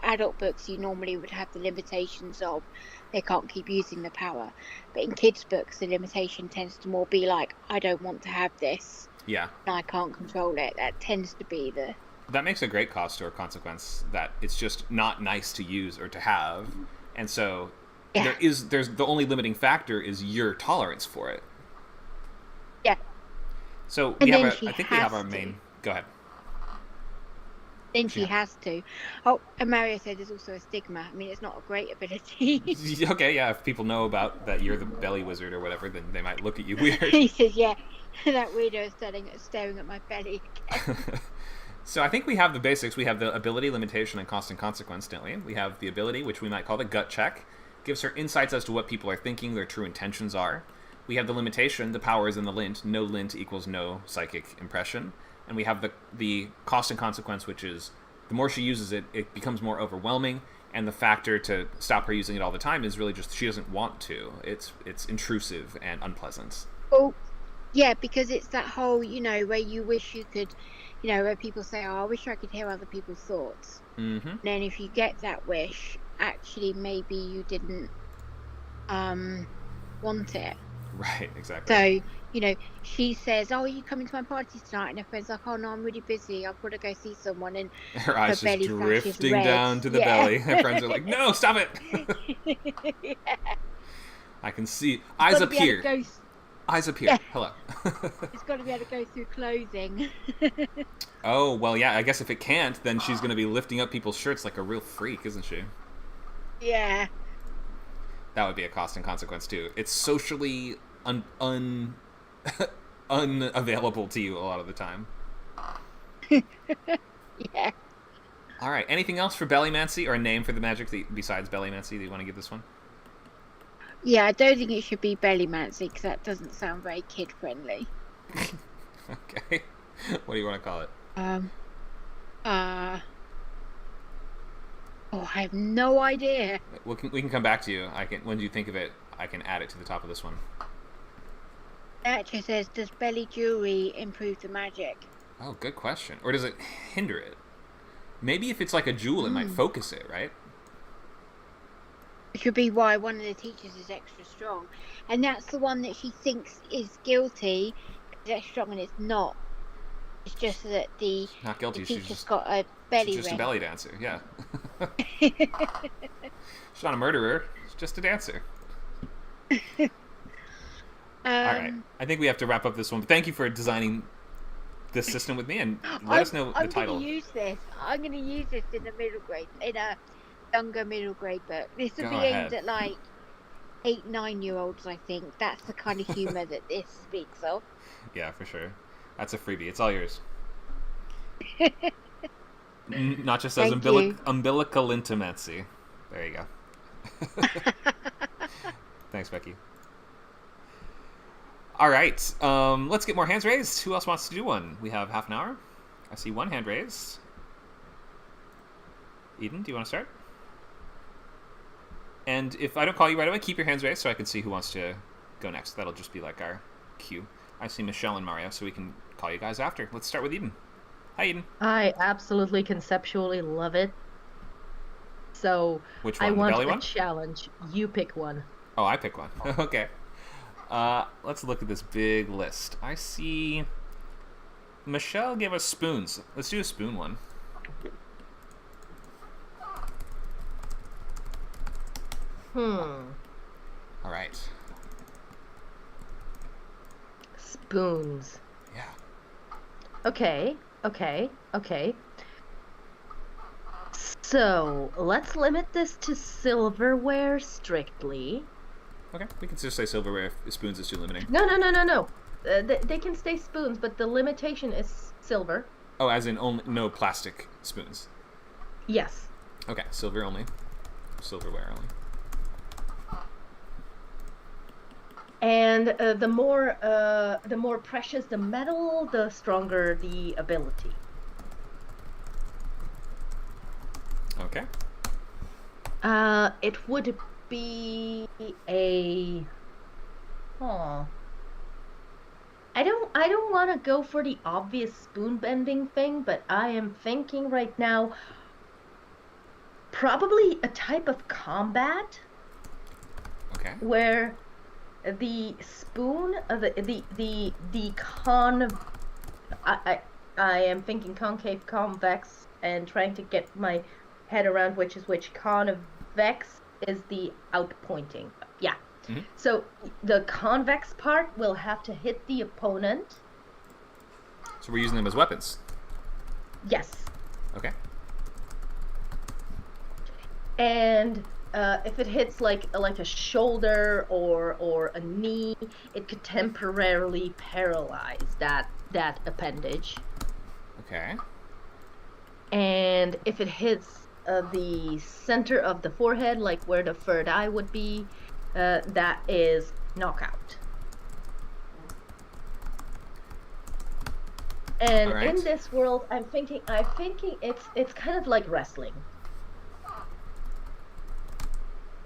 adult books, you normally would have the limitations of they can't keep using the power. But in kids' books, the limitation tends to more be like, I don't want to have this. Yeah. And I can't control it. That tends to be the... That makes a great cost or consequence, that it's just not nice to use or to have. And so there's the only limiting factor is your tolerance for it. Yeah. So we have I think we have our main... Go ahead. Then she has to. Oh, and Mario said there's also a stigma. I mean, it's not a great ability. Okay, yeah, if people know about that you're the belly wizard or whatever, then they might look at you weird. He says, yeah, that weirdo is staring at my belly again. So I think we have the basics. We have the ability, limitation, and cost and consequence, don't we? We have the ability, which we might call the gut check. Gives her insights as to what people are thinking, their true intentions are. We have the limitation, the power is in the lint. No lint equals no psychic impression. And we have the cost and consequence, which is the more she uses it, it becomes more overwhelming. And the factor to stop her using it all the time is really just she doesn't want to. It's intrusive and unpleasant. Well, yeah, because it's that whole, where you wish you could, where people say, oh, I wish I could hear other people's thoughts. Mm-hmm. And then if you get that wish, actually maybe you didn't want it. Right, exactly. So, she says, oh, are you coming to my party tonight? And her friend's like, oh, no, I'm really busy. I've got to go see someone. And her eyes her belly just drifting red. down to the belly. Her friends are like, no, stop it. Yeah. I can see. Eyes up here. Eyes up here. Yeah. Hello. It's got to be able to go through clothing. Oh, well, yeah, I guess if it can't, then she's going to be lifting up people's shirts like a real freak, isn't she? Yeah. That would be a cost and consequence, too. It's socially unavailable to you a lot of the time. Yeah. All right. Anything else for Bellymancy, or a name for the magic besides Bellymancy that you want to give this one? Yeah, I don't think it should be Bellymancy because that doesn't sound very kid-friendly. Okay. What do you want to call it? Oh, I have no idea. We can come back to you. When you think of it, I can add it to the top of this one. It actually says, does belly jewelry improve the magic? Oh, good question. Or does it hinder it? Maybe if it's like a jewel, it might focus it, right? It could be why one of the teachers is extra strong. And that's the one that she thinks is guilty, is extra strong, and it's not. It's just that the not guilty. The She's teacher's just got a belly she's just ring. A belly dancer, yeah. She's not a murderer. She's just a dancer. All right. I think we have to wrap up this one. But thank you for designing this system with me, and let us know the title. I'm going to use this in a middle grade, in a younger middle grade book. This will be aimed at like 8-9-year-olds, I think. That's the kind of humour that this speaks of. Yeah, for sure. That's a freebie. It's all yours. Not just as umbilical intimacy. There you go. Thanks, Becky. All right. Let's get more hands raised. Who else wants to do one? We have half an hour. I see one hand raised. Eden, do you want to start? And if I don't call you right away, keep your hands raised so I can see who wants to go next. That'll just be like our cue. I see Michelle and Mario, so we can call you guys after. Let's start with Eden. Hi, Eden. I absolutely conceptually love it. So which one? I want a challenge. You pick one. Oh, I pick one. Okay. Let's look at this big list. I see Michelle gave us spoons. Let's do a spoon one. All right. Spoons. Yeah. Okay. So, let's limit this to silverware strictly. Okay, we can just say silverware if spoons is too limiting. No. They can stay spoons, but the limitation is silver. Oh, as in only no plastic spoons. Yes. Okay, silver only. Silverware only. And the more precious the metal, the stronger the ability. Okay. It would be a. I don't I don't want to go for the obvious spoon bending thing, but I am thinking right now probably a type of combat. Okay. Where the spoon, I am thinking concave, convex, and trying to get my head around which is which. Convex is the outpointing. Yeah. Mm-hmm. So the convex part will have to hit the opponent. So we're using them as weapons. Yes. Okay. And if it hits like a shoulder or a knee, it could temporarily paralyze that appendage. Okay. And if it hits the center of the forehead, like where the third eye would be, that is knockout. And right. in this world, I'm thinking it's kind of like wrestling.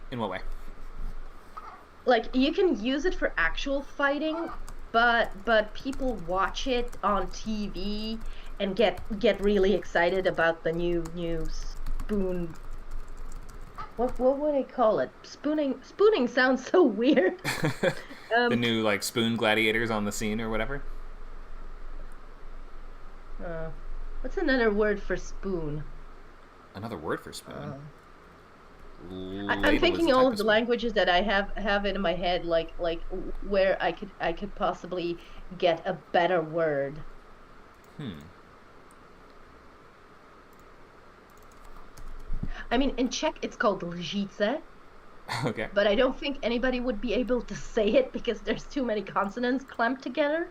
In what way? Like, you can use it for actual fighting, but people watch it on TV and get really excited about the new spoon. What would I call it? Spooning sounds so weird. The new like spoon gladiators on the scene or whatever. What's another word for spoon? Another word for spoon. I'm thinking all of the languages that I have in my head, like where I could possibly get a better word. I mean, in Czech it's called lžíce. Okay. But I don't think anybody would be able to say it because there's too many consonants clamped together.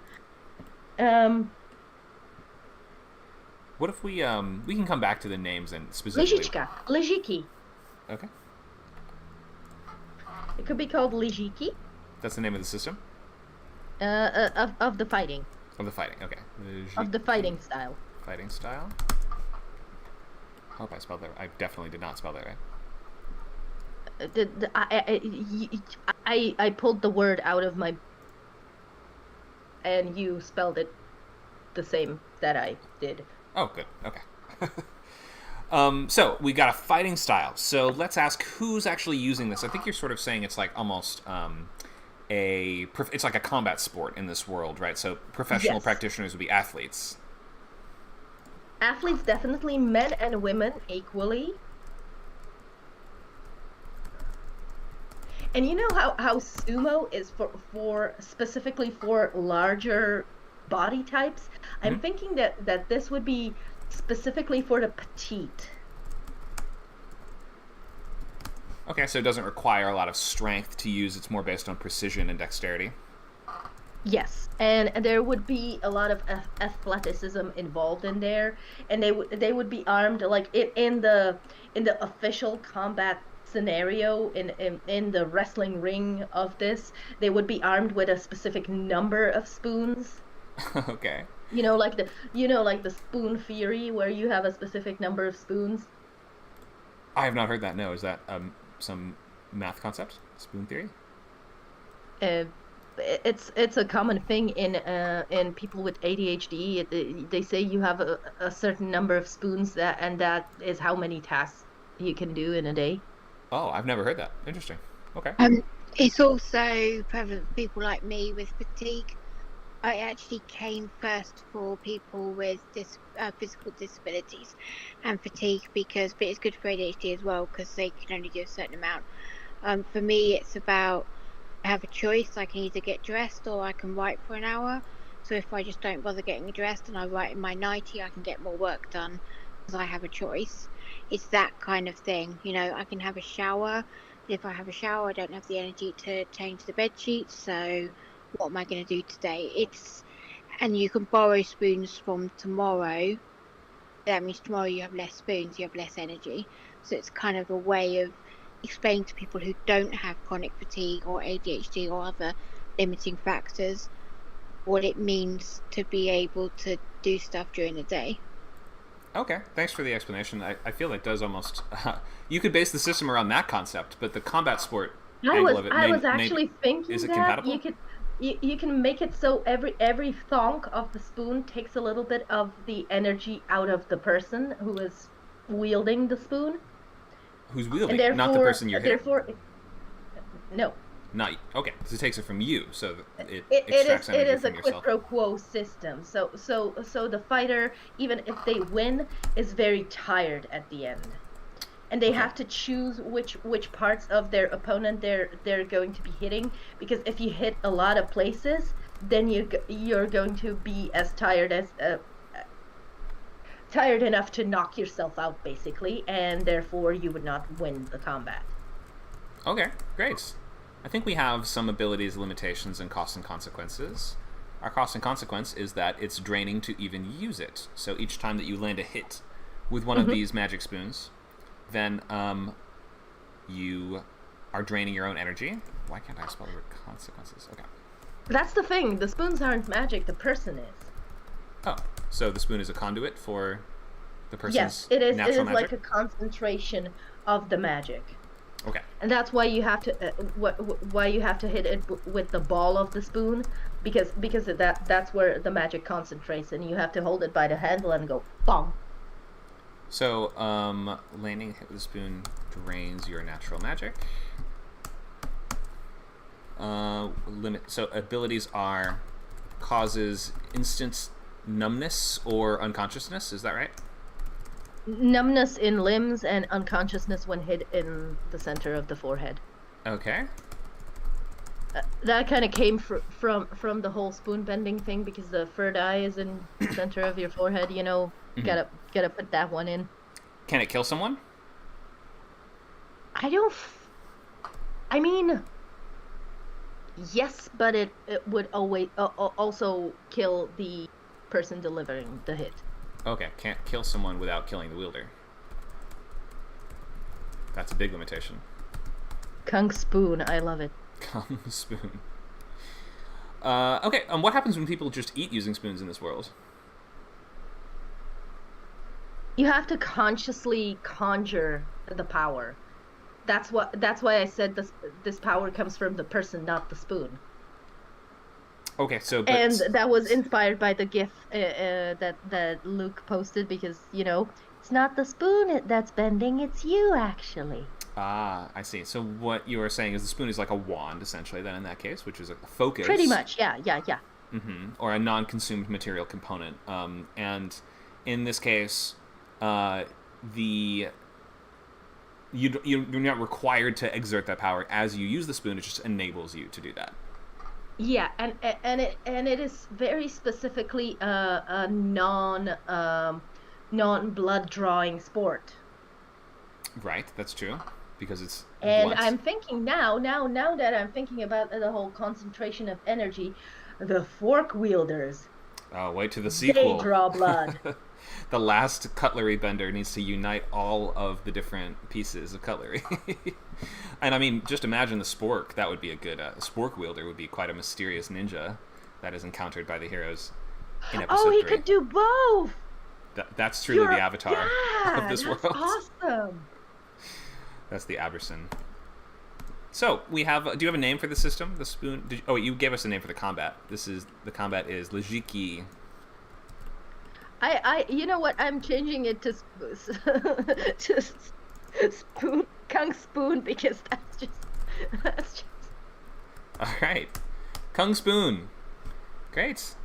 What if we can come back to the names and specifically. Lžička, lžíky. Okay. It could be called lžíky. That's the name of the system? Of the fighting. Of the fighting, okay. Of the fighting style. Fighting style? I hope I spelled that right. I definitely did not spell that right. I pulled the word out of my... And you spelled it the same that I did. Oh, good. Okay. So we got a fighting style. So let's ask who's actually using this. I think you're sort of saying it's like almost it's like a combat sport in this world, right? So professional practitioners would be athletes. Athletes, definitely, men and women equally. And you know how sumo is for specifically for larger body types? I'm thinking that this would be specifically for the petite. Okay, so it doesn't require a lot of strength to use. It's more based on precision and dexterity. Yes, and there would be a lot of athleticism involved in there, and they would be armed like in the official combat scenario in the wrestling ring of this. They would be armed with a specific number of spoons. Okay. You know, like the spoon theory, where you have a specific number of spoons. I have not heard that. No, is that some math concept? Spoon theory? It's a common thing in people with ADHD. They say you have a certain number of spoons that is how many tasks you can do in a day. Oh, I've never heard that. Interesting. Okay. It's also prevalent for people like me with fatigue. I actually came first for people with physical disabilities and fatigue but it's good for ADHD as well because they can only do a certain amount. For me, it's about I have a choice. I can either get dressed or I can write for an hour. So if I just don't bother getting dressed and I write in my nightie, I can get more work done because I have a choice. It's that kind of thing. You know, I can have a shower. If I have a shower, I don't have the energy to change the bed sheets. So what am I going to do today? And you can borrow spoons from tomorrow. That means tomorrow you have less spoons, you have less energy. So it's kind of a way of explaining to people who don't have chronic fatigue or ADHD or other limiting factors what it means to be able to do stuff during the day. Okay, thanks for the explanation. I feel it does almost... you could base the system around that concept, but the combat sport angle of it I was actually thinking is it that compatible? you could... you can make it so every thonk of the spoon takes a little bit of the energy out of the person who is wielding the spoon. Who's wielding? Not the person you're hitting. No. Not okay. So it takes it from you, so it it extracts energy from yourself. It is a quid pro quo system. So the fighter, even if they win, is very tired at the end, and they have to choose which parts of their opponent they're going to be hitting, because if you hit a lot of places, then you're going to be as tired as tired enough to knock yourself out, basically, and therefore you would not win the combat. Okay, great. I think we have some abilities, limitations, and costs and consequences. Our cost and consequence is that it's draining to even use it. So each time that you land a hit with one of these magic spoons, then you are draining your own energy. Why can't I spell the word consequences? Okay. That's the thing. The spoons aren't magic. The person is. Oh, so the spoon is a conduit for the person's yes, it is. natural It is magic? like a concentration of the magic. Okay. And that's why you have to why you have to hit it with the ball of the spoon, because that's where the magic concentrates, and you have to hold it by the handle and go bong. So landing hit with the spoon drains your natural magic. So abilities are causes instant numbness or unconsciousness. Is that right? Numbness in limbs and unconsciousness when hit in the center of the forehead. Okay. That kind of came from the whole spoon bending thing, because the third eye is in the center of your forehead. You know, gotta put that one in. Can it kill someone? I mean, yes, but it would always also kill the person delivering the hit. Okay, can't kill someone without killing the wielder. That's a big limitation. Kung Spoon, I love it. Kung Spoon. Okay, what happens when people just eat using spoons in this world? You have to consciously conjure the power. That's why I said this power comes from the person, not the spoon. Okay, so and that was inspired by the GIF that Luke posted, because it's not the spoon that's bending, it's you actually. Ah, I see. So what you are saying is the spoon is like a wand, essentially, then in that case, which is a focus. Pretty much, yeah. Or a non-consumed material component. And in this case, you're not required to exert that power as you use the spoon. It just enables you to do that. Yeah, and it is very specifically a non-blood drawing sport. Right, that's true, because it's. And blunt. I'm thinking now that I'm thinking about the whole concentration of energy, the fork wielders. Oh, wait to the sequel. They draw blood. The last cutlery bender needs to unite all of the different pieces of cutlery. And I mean, just imagine the spork. That would be a good spork wielder. Would be quite a mysterious ninja that is encountered by the heroes in episode 3. Oh, he could do both. That's truly the avatar of this world. Awesome. That's the Aberson. So we have. Do you have a name for the system? The spoon. You gave us a name for the combat. The combat is Lejiki. You know what? I'm changing it to spoon, Kung Spoon, because that's just. All right, Kung Spoon. Great.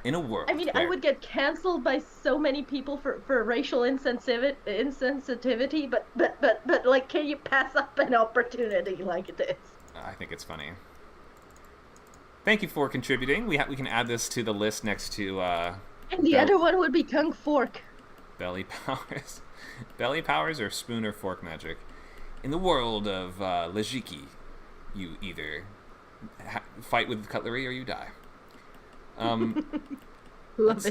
In a world. I mean, I would get canceled by so many people for racial insensitivity, but like, can you pass up an opportunity like this? I think it's funny. Thank you for contributing. We can add this to the list next to. And the other one would be Kung Fork. Belly powers. Belly powers or spoon or fork magic. In the world of Lejiki, you either fight with cutlery or you die. Let's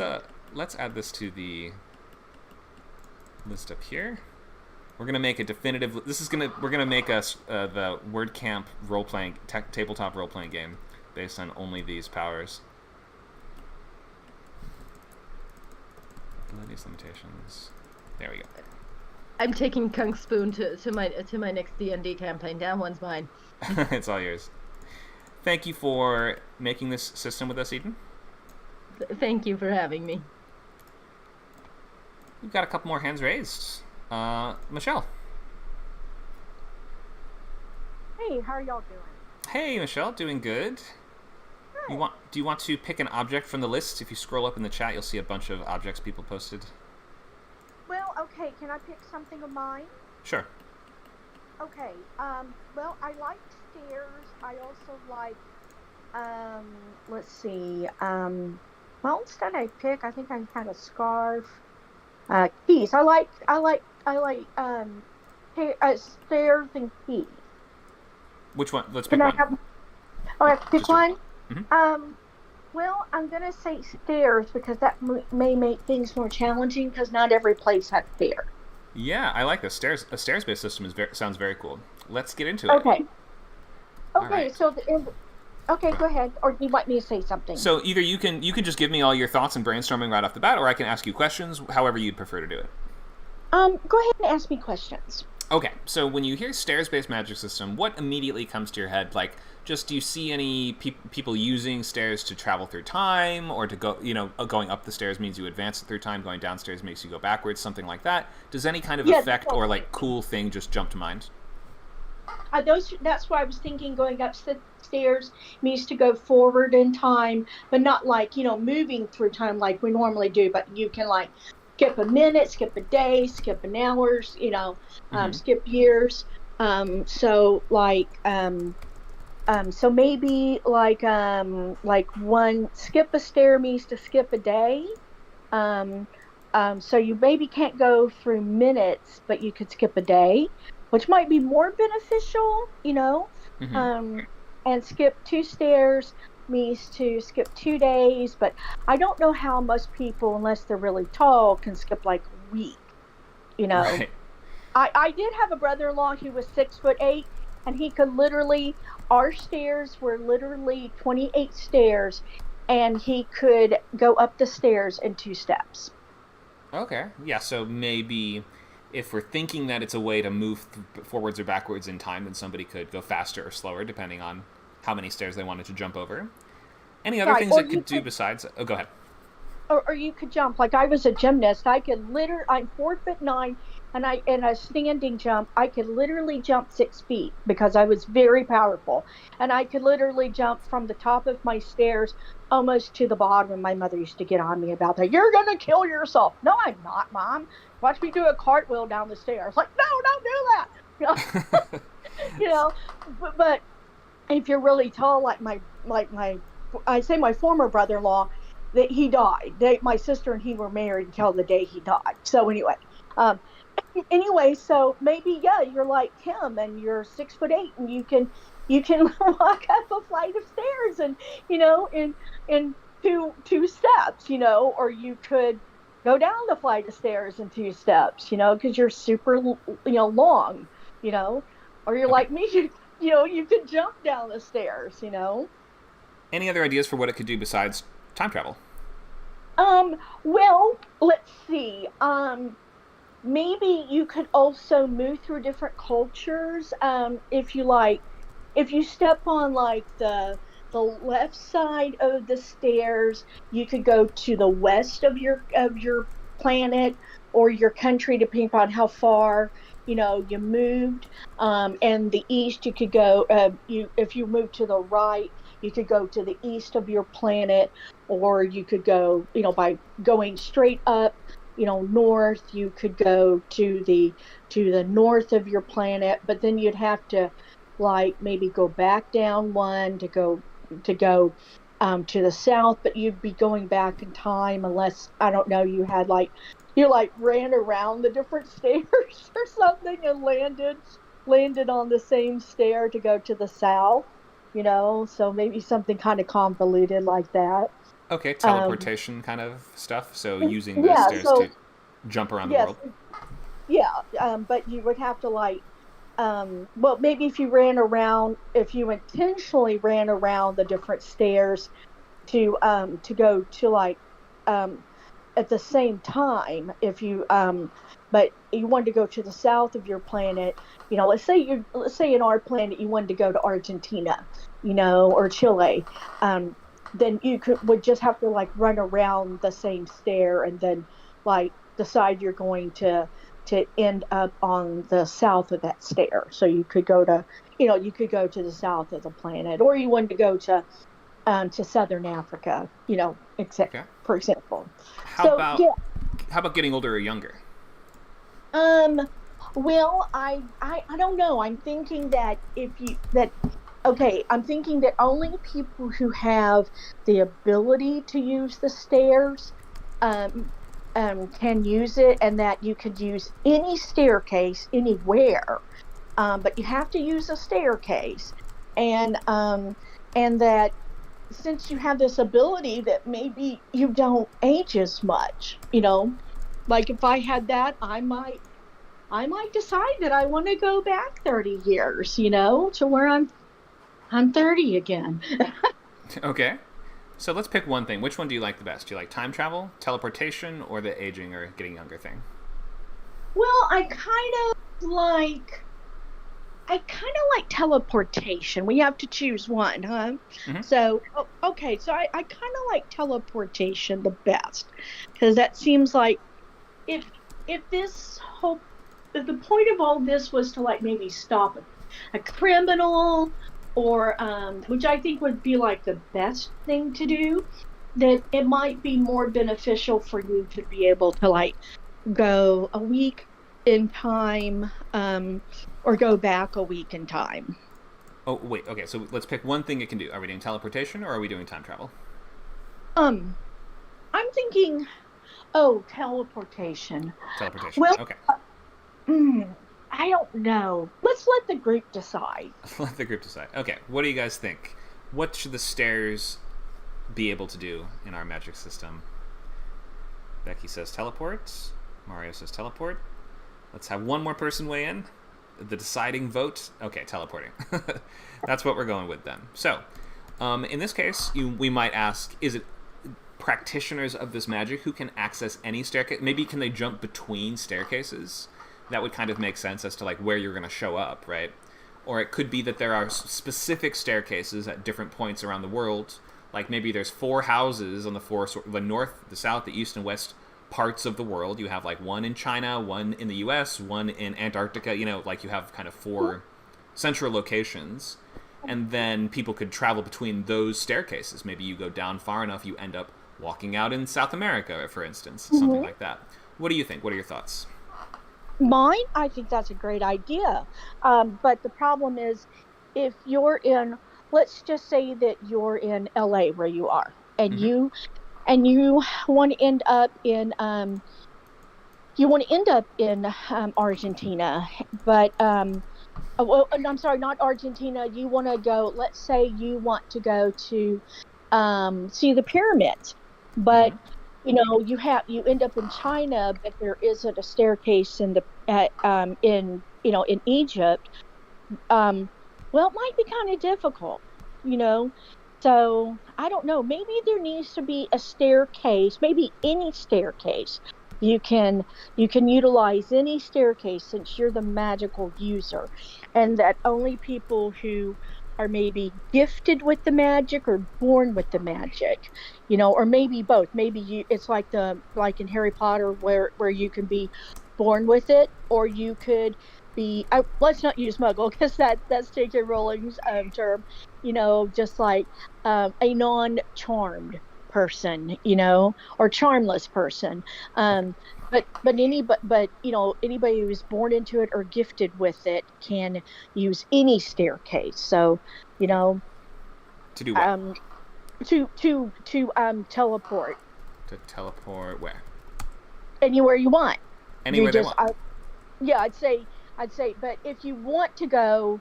add this to the list up here. We're gonna make a definitive. We're gonna make us the WordCamp role-playing tabletop role-playing game based on only these powers. Abilities, limitations. There we go. I'm taking Kung Spoon to my next D&D campaign. That one's mine. It's all yours. Thank you for making this system with us, Eden. Thank you for having me. We've got a couple more hands raised. Michelle. Hey, how are y'all doing? Hey, Michelle, doing good. Good. Do you want to pick an object from the list? If you scroll up in the chat, you'll see a bunch of objects people posted. Well, okay, can I pick something of mine? Sure. Okay, well, I like stairs. I also like, let's see, what else did I pick? I think I had a scarf. Keys. I like stairs and keys. Which one? Let's Can pick I one. have? Oh, I have to pick one. Mm-hmm. Well, I'm gonna say stairs because that may make things more challenging because not every place has stairs. Yeah, I like this. A stairs-based system sounds very cool. Let's get into it. Okay. Okay. Right. So go ahead. Or do you want me to say something? So either you can just give me all your thoughts and brainstorming right off the bat, or I can ask you questions. However you'd prefer to do it. Go ahead and ask me questions. Okay, so when you hear stairs-based magic system, what immediately comes to your head? Like, just do you see any people using stairs to travel through time, or to go, going up the stairs means you advance through time, going downstairs makes you go backwards, something like that? Does any kind of effect or like cool thing just jump to mind? That's why I was thinking going up stairs means to go forward in time, but not like, moving through time like we normally do, but you can like skip a minute, skip a day, skip an hours, skip years. So maybe like one skip a stair means to skip a day. So you maybe can't go through minutes, but you could skip a day, which might be more beneficial, and skip 2 stairs means to skip 2 days, but I don't know how most people, unless they're really tall, can skip like a week, Right. I did have a brother-in-law who was 6'8", and he could literally, our stairs were literally 28 stairs, and he could go up the stairs in 2 steps. Okay, yeah, so maybe if we're thinking that it's a way to move forwards or backwards in time, then somebody could go faster or slower, depending on how many stairs they wanted to jump over. Any other things it could do besides... Oh, go ahead. Or you could jump. Like I was a gymnast. I'm 4'9", and a standing jump, I could literally jump 6 feet because I was very powerful. And I could literally jump from the top of my stairs almost to the bottom, and my mother used to get on me about that. You're going to kill yourself. No, I'm not, Mom. Watch me do a cartwheel down the stairs. Like, no, don't do that. But if you're really tall, like my former brother-in-law, that he died. My sister and he were married until the day he died. So anyway, so maybe you're like him, and you're 6'8", and you can walk up a flight of stairs, and in two steps, or you could go down the flight of stairs in 2 steps, because you're super long, or you're like me, you could jump down the stairs, Any other ideas for what it could do besides time travel? Well, let's see. Maybe you could also move through different cultures. If you step on like the left side of the stairs, you could go to the west of your planet or your country, depending on how far you moved. And the east, you could go. If you move to the right, you could go to the east of your planet, or you could go, by going straight up, north, you could go to the north of your planet, but then you'd have to like maybe go back down one to go to the south, but you'd be going back in time unless, I don't know, you ran around the different stairs or something and landed on the same stair to go to the south, so maybe something kind of convoluted like that. Okay, teleportation kind of stuff. So using the stairs to jump around the world. Yeah, but you would have to maybe if you intentionally ran around the different stairs to go to at the same time, if you but you wanted to go to the south of your planet, let's say in our planet you wanted to go to Argentina, or Chile, then you would just have to like run around the same stair and then like decide you're going to end up on the south of that stair. So you could go to the south of the planet, or you wanted to go to Southern Africa, Okay. for example. How about getting older or younger? Well, I don't know. I'm thinking that I'm thinking that only people who have the ability to use the stairs can use it, and that you could use any staircase anywhere, but you have to use a staircase, and that since you have this ability that maybe you don't age as much, like if I had that, I might decide that I want to go back 30 years, to where I'm 30 again. Okay. So let's pick one thing. Which one do you like the best? Do you like time travel, teleportation, or the aging or getting younger thing? Well, I kind of like teleportation. We have to choose one, huh? Mm-hmm. So, okay. So I kind of like teleportation the best, because that seems like if the point of all this was to like maybe stop a criminal, or which I think would be like the best thing to do, that it might be more beneficial for you to be able to like go a week in time, or go back a week in time. Oh, wait. Okay, so let's pick one thing it can do. Are we doing teleportation, or are we doing time travel? I'm thinking, teleportation. Teleportation. Well, okay. I don't know. Let's let the group decide. Let the group decide. Okay, what do you guys think? What should the stairs be able to do in our magic system? Becky says teleport. Mario says teleport. Let's have one more person weigh in. The deciding vote. Okay, teleporting. That's what we're going with then. So, in this case, we might ask, is it practitioners of this magic who can access any staircase? Maybe can they jump between staircases? That would kind of make sense as to like where you're going to show up, right? Or it could be that there are specific staircases at different points around the world. Like maybe there's 4 houses on the north, the south, the east, and west parts of the world. You have like one in China, one in the US, one in Antarctica, like you have kind of 4 central locations. And then people could travel between those staircases. Maybe you go down far enough, you end up walking out in South America, for instance, something like that. What do you think? What are your thoughts? Mine, I think that's a great idea. But the problem is, if you're in, let's just say that you're in LA where you are, and you want to end up in Argentina, but well, I'm sorry, not Argentina. You want to go. Let's say you want to go to see the pyramids, but you end up in China, but there isn't a staircase in Egypt. Well, it might be kind of difficult, So I don't know. Maybe there needs to be a staircase. Maybe any staircase. You can utilize any staircase since you're the magical user, and that only people who are maybe gifted with the magic or born with the magic, or maybe both. Maybe it's like in Harry Potter where you can be born with it, or you could be. Let's not use Muggle because that's J.K. Rowling's term. Just like a non-charmed person, or charmless person. But anybody who's born into it or gifted with it can use any staircase. So, to do what? To teleport. To teleport where? Anywhere you want. Anywhere they want. I'd say. But if you want to go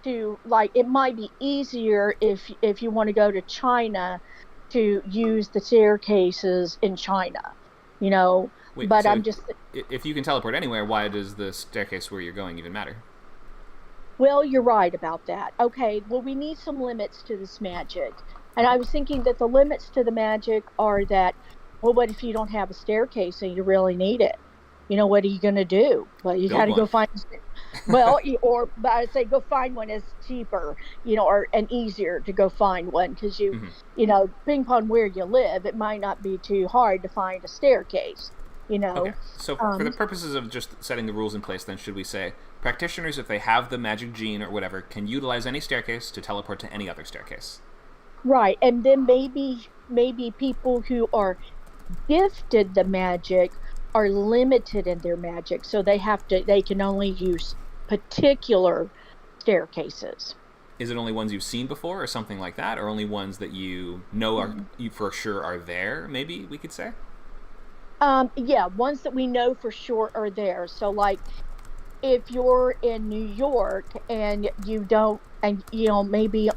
to, like, it might be easier if you want to go to China to use the staircases in China, Wait, but so I'm just. If you can teleport anywhere, why does the staircase where you're going even matter? Well, you're right about that. Okay, well, we need some limits to this magic. And I was thinking that the limits to the magic are that, well, what if you don't have a staircase and you really need it? what are you going to do? Well, you got to go find. Well, but I say go find one is cheaper, and easier to go find one because depending upon where you live, it might not be too hard to find a staircase. Okay, so for the purposes of just setting the rules in place, then should we say practitioners, if they have the magic gene or whatever, can utilize any staircase to teleport to any other staircase? Right, and then maybe people who are gifted the magic are limited in their magic, so they can only use particular staircases. Is it only ones you've seen before or something like that, or only ones that you for sure are there, maybe we could say? Ones that we know for sure are there. So like if you're in New York and you don't, and maybe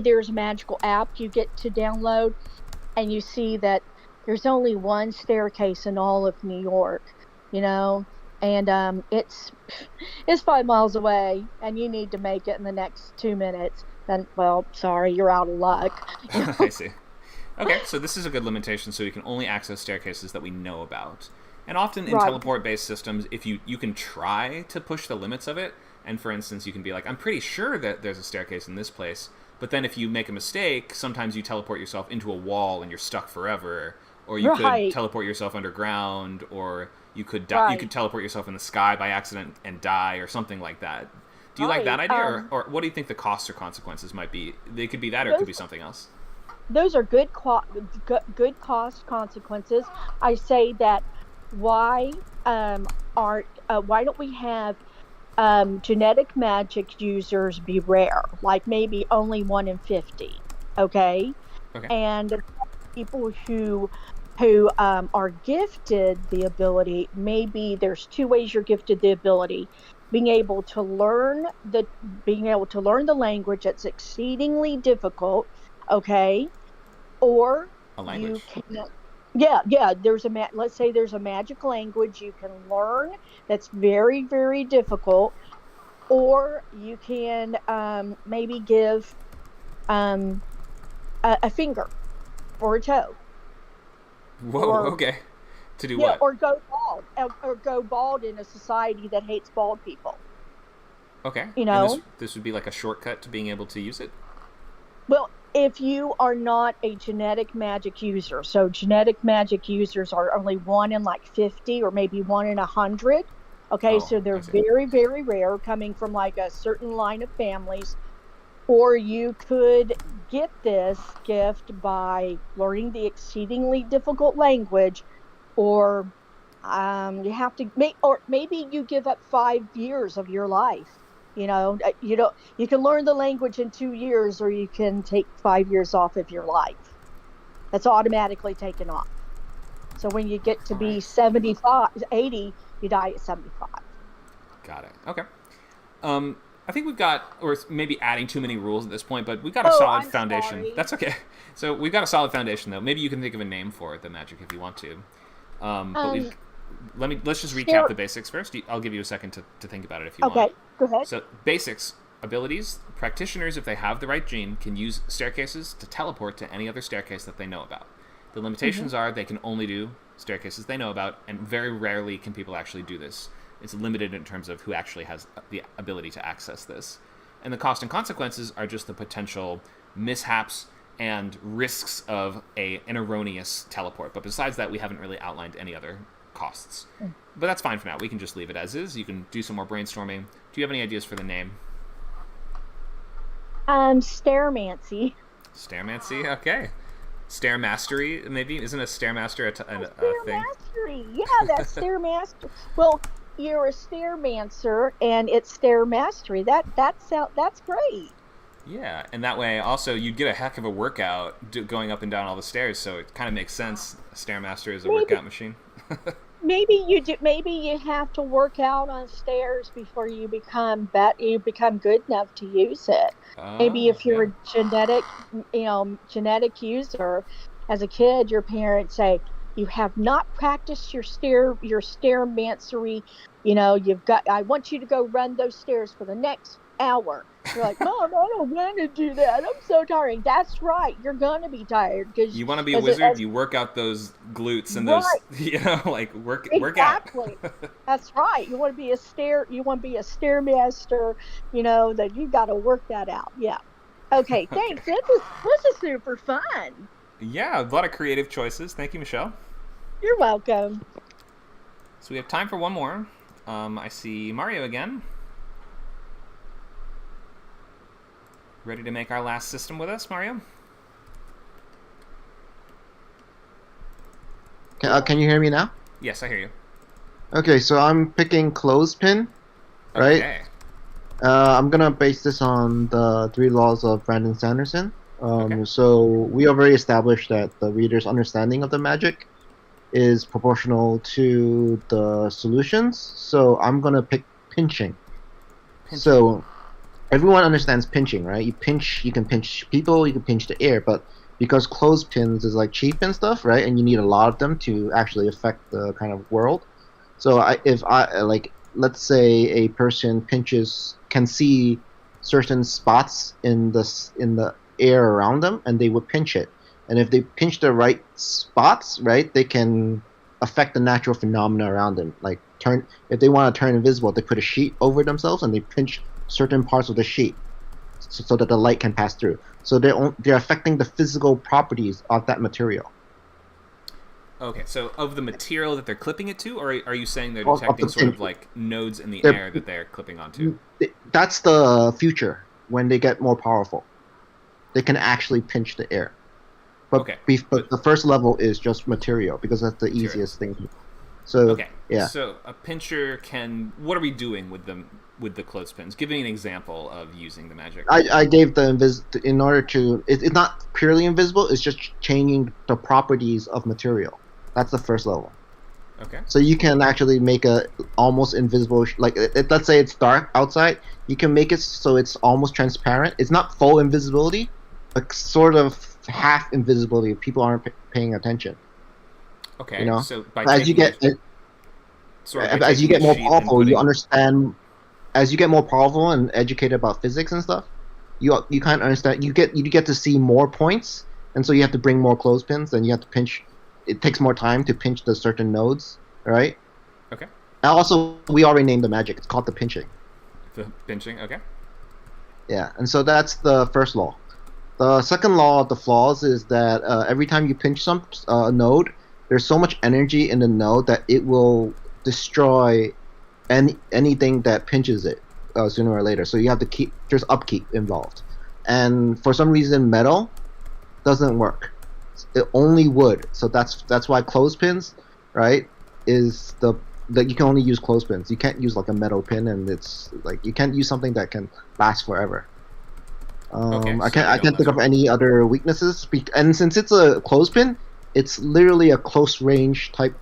there's a magical app you get to download and you see that there's only one staircase in all of New York, and it's 5 miles away and you need to make it in the next 2 minutes, then, well, sorry, you're out of luck. I see. Okay, so this is a good limitation, so we can only access staircases that we know about. And often in teleport-based systems, if you can try to push the limits of it, and for instance, you can be like, I'm pretty sure that there's a staircase in this place, but then if you make a mistake, sometimes you teleport yourself into a wall and you're stuck forever, or you could teleport yourself underground, or you could you could teleport yourself in the sky by accident and die, or something like that. Do you like that idea, or what do you think the costs or consequences might be? They could be that, or it could be something else. Those are good cost consequences. I say that why don't we have genetic magic users be rare, like maybe only 1 in 50, okay? And people who are gifted the ability, maybe there's 2 ways you're gifted the ability: being able to learn the language that's exceedingly difficult, okay, or a language. There's let's say there's a magic language you can learn that's very, very difficult, or you can maybe give a finger or a toe. Whoa, okay. To do what? Or go bald in a society that hates bald people. Okay. And this would be like a shortcut to being able to use it? Well, if you are not a genetic magic user, so genetic magic users are only 1 in like 50 or maybe 1 in 100. Okay, so they're very, very rare, coming from like a certain line of families. Or you could get this gift by learning the exceedingly difficult language, or you have to or maybe you give up 5 years of your life. You can learn the language in 2 years, or you can take 5 years off of your life. That's automatically taken off. So when you get to be 75, 80, you die at 75. Got it. Okay. I think we've got, or maybe adding too many rules at this point, but we've got a solid foundation. Sorry. That's okay. So we've got a solid foundation, though. Maybe you can think of a name for it, the magic, if you want to. But let's just recap the basics first. I'll give you a second to think about it if you want. Okay, go ahead. So basics, abilities. Practitioners, if they have the right gene, can use staircases to teleport to any other staircase that they know about. The limitations are they can only do staircases they know about, and very rarely can people actually do this. It's limited in terms of who actually has the ability to access this. And the cost and consequences are just the potential mishaps and risks of an erroneous teleport. But besides that, we haven't really outlined any other costs. But that's fine for now. We can just leave it as is. You can do some more brainstorming. Do you have any ideas for the name? Stairmancy. Stairmancy? Okay. Stair mastery, maybe? Isn't a stairmaster a thing? Stairmastery. Yeah, that's stairmaster. Well, you're a stairmancer, and it's stair mastery. That's great. Yeah, and that way also you'd get a heck of a workout going up and down all the stairs. So it kind of makes sense. A stairmaster is a workout machine. Maybe you have to work out on stairs before you become good enough to use it. Maybe if you're a genetic user, as a kid, your parents say, you have not practiced your stairmancery. I want you to go run those stairs for the next hour. You're like, Mom, I don't want to do that. I'm so tired. That's right. You're gonna be tired because you want to be a wizard. You work out those glutes and those, like work out. Exactly. That's right. You want to be a stairmaster. That you got to work that out. Yeah. Okay. Thanks. This is super fun. Yeah, a lot of creative choices. Thank you, Michelle. You're welcome. So we have time for one more. I see Mario again. Ready to make our last system with us, Mario? Can you hear me now? Yes, I hear you. Okay, so I'm picking clothespin, right? Okay. I'm gonna base this on the 3 laws of Brandon Sanderson. Okay. So we already established that the reader's understanding of the magic is proportional to the solutions. So I'm gonna pick pinching. So everyone understands pinching, right? You can pinch people, you can pinch the air, but because clothespins is like cheap and stuff, right? And you need a lot of them to actually affect the kind of world. So if let's say a person can see certain spots in the air around them, and they would pinch it. And if they pinch the right spots, right, they can affect the natural phenomena around them. Like if they want to turn invisible, they put a sheet over themselves and they pinch certain parts of the sheet so that the light can pass through. So they're affecting the physical properties of that material. Okay, so of the material that they're clipping it to, or are you saying they're detecting sort of like nodes in the air that they're clipping onto? That's the future, when they get more powerful. They can actually pinch the air. But, okay. But the first level is just material, because that's the easiest thing. So, okay. Yeah. So a pincher can... What are we doing with the clothespins? Give me an example of using the magic. I gave in order to... It's not purely invisible, it's just changing the properties of material. That's the first level. Okay. So you can actually make a almost invisible... let's say it's dark outside, you can make it so it's almost transparent. It's not full invisibility, but sort of half invisibility if people aren't paying attention. Okay, so as you get more powerful, you understand. As you get more powerful and educated about physics and stuff, you kind of understand. You get to see more points, and so you have to bring more clothespins, and you have to pinch. It takes more time to pinch the certain nodes, right? Okay. And also, we already named the magic. It's called the pinching. The pinching, okay. Yeah, and so that's the first law. The second law of the flaws is that every time you pinch a node, there's so much energy in the node that it will destroy anything that pinches it sooner or later. So you have to there's upkeep involved. And for some reason, metal doesn't work. Only wood. So that's why clothespins, right, is you can only use clothespins. You can't use like a metal pin, and it's like you can't use something that can last forever. I can't think of any other weaknesses. And since it's a clothespin, it's literally a close range type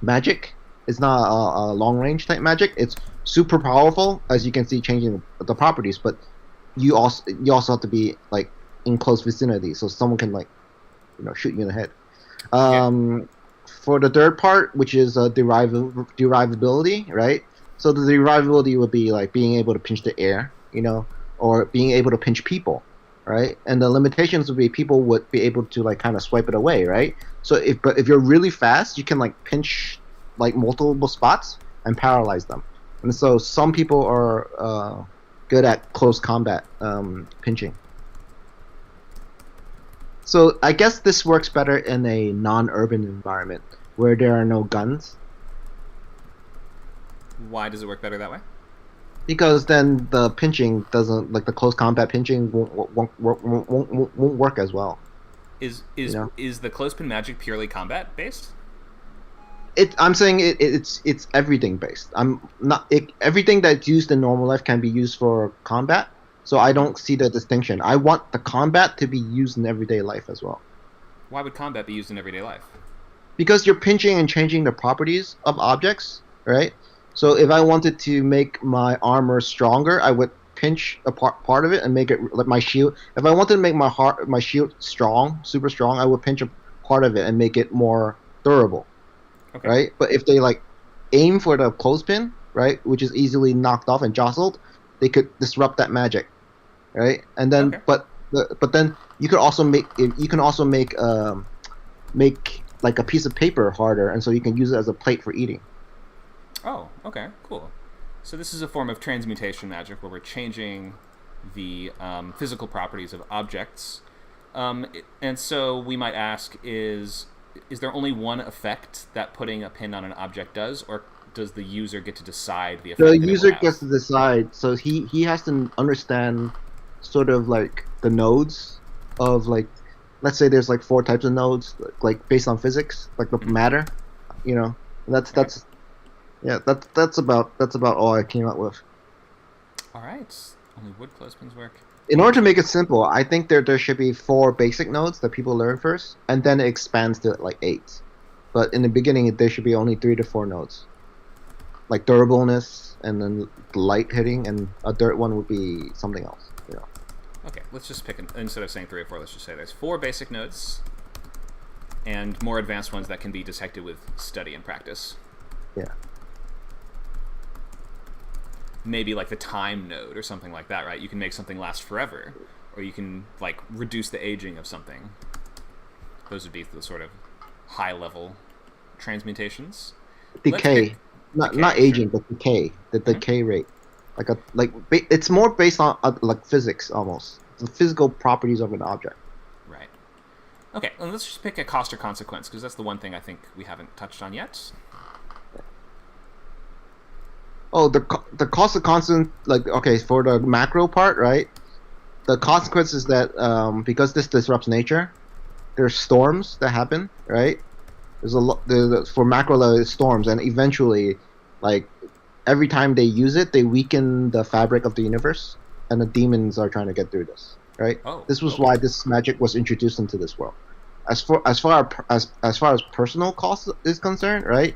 magic. It's not a long range type magic. It's super powerful, as you can see, changing the properties. But you also have to be like in close vicinity, so someone can shoot you in the head. For the third part, which is derivability, right? So the derivability would be like being able to pinch the air, or being able to pinch people, right? And the limitations would be people would be able to kind of swipe it away, right? So if you're really fast, you can pinch multiple spots and paralyze them. And so some people are good at close combat pinching. So I guess this works better in a non-urban environment where there are no guns. Why does it work better that way? Because then the pinching doesn't, the close combat pinching won't work as well. Is the clothespin magic purely combat based? I'm saying it's everything based. Everything that's used in normal life can be used for combat. So I don't see the distinction. I want the combat to be used in everyday life as well. Why would combat be used in everyday life? Because you're pinching and changing the properties of objects, right? So if I wanted to make my armor stronger, I would pinch a part of it and make it like my shield. If I wanted to make my shield strong, super strong, I would pinch a part of it and make it more durable, right? But if they aim for the clothespin, right, which is easily knocked off and jostled, they could disrupt that magic, right? And then, Okay. but then you can also make like a piece of paper harder, and so you can use it as a plate for eating. Oh, okay, cool. So this is a form of transmutation magic where we're changing the physical properties of objects. And so we might ask, is there only one effect that putting a pin on an object does, or does the user get to decide the effect The that it will user have? gets to decide, so he has to understand sort of like the nodes of like, let's say there's like 4 types of nodes, like based on physics, like the matter, you know. And that's about all I came up with. All right. Only wood clothespins work. In order to make it simple, I think there should be 4 basic nodes that people learn first, and then it expands to like 8. But in the beginning, there should be only 3 to 4 nodes, like durableness, and then light hitting, and a dirt one would be something else. You know. Okay, let's just pick instead of saying 3 or 4, let's just say there's 4 basic nodes, and more advanced ones that can be detected with study and practice. Yeah. Maybe like the time node or something like that, right? You can make something last forever, or you can like reduce the aging of something. Those would be the sort of high-level transmutations. Decay, not aging, but decay. The decay rate, it's more based on like physics almost, the physical properties of an object. Right. Okay, and let's just pick a cost or consequence, because that's the one thing I think we haven't touched on yet. Oh, the cost of constant, like, okay, for the macro part, right? The consequence is that because this disrupts nature, there's storms that happen, right? There's a lot for macro level storms, and eventually, like, every time they use it, they weaken the fabric of the universe, and the demons are trying to get through this, right? Oh, this was why this magic was introduced into this world. As far as personal cost is concerned, right?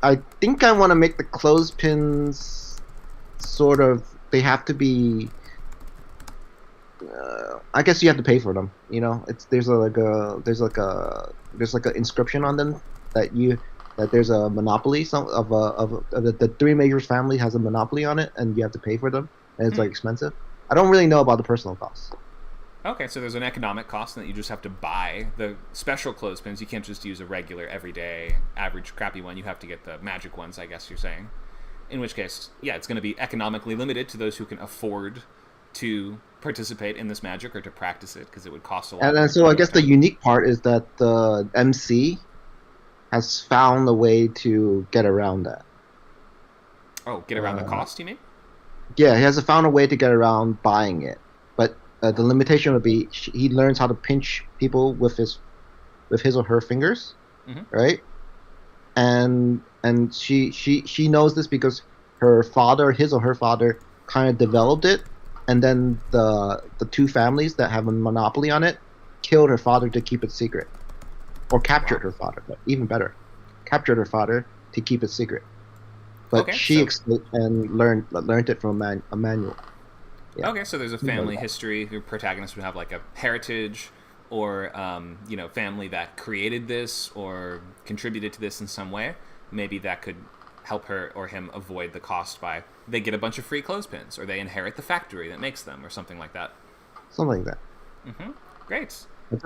I think I want to make the clothespins sort of. They have to be. I guess you have to pay for them. You know, there's like an inscription on them that there's a monopoly. The Three Majors family has a monopoly on it, and you have to pay for them, and it's like expensive. I don't really know about the personal costs. Okay, so there's an economic cost in that you just have to buy the special clothespins. You can't just use a regular, everyday, average, crappy one. You have to get the magic ones, I guess you're saying. In which case, yeah, it's going to be economically limited to those who can afford to participate in this magic or to practice it, because it would cost a lot. And so I guess the unique part is that the MC has found a way to get around that. Oh, get around the cost, you mean? Yeah, he has found a way to get around buying it. But the limitation would be he learns how to pinch people with his or her fingers, right? And she knows this because his or her father, kind of developed it, and then the 2 families that have a monopoly on it killed her father to keep it secret, or captured her father. But even better, captured her father to keep it secret. But she escaped and learned it from a manual. Yeah. Okay, so there's a family history. Your protagonist would have like a heritage, or family that created this or contributed to this in some way. Maybe that could help her or him avoid the cost by they get a bunch of free clothespins, or they inherit the factory that makes them, or something like that. Something like that. Great.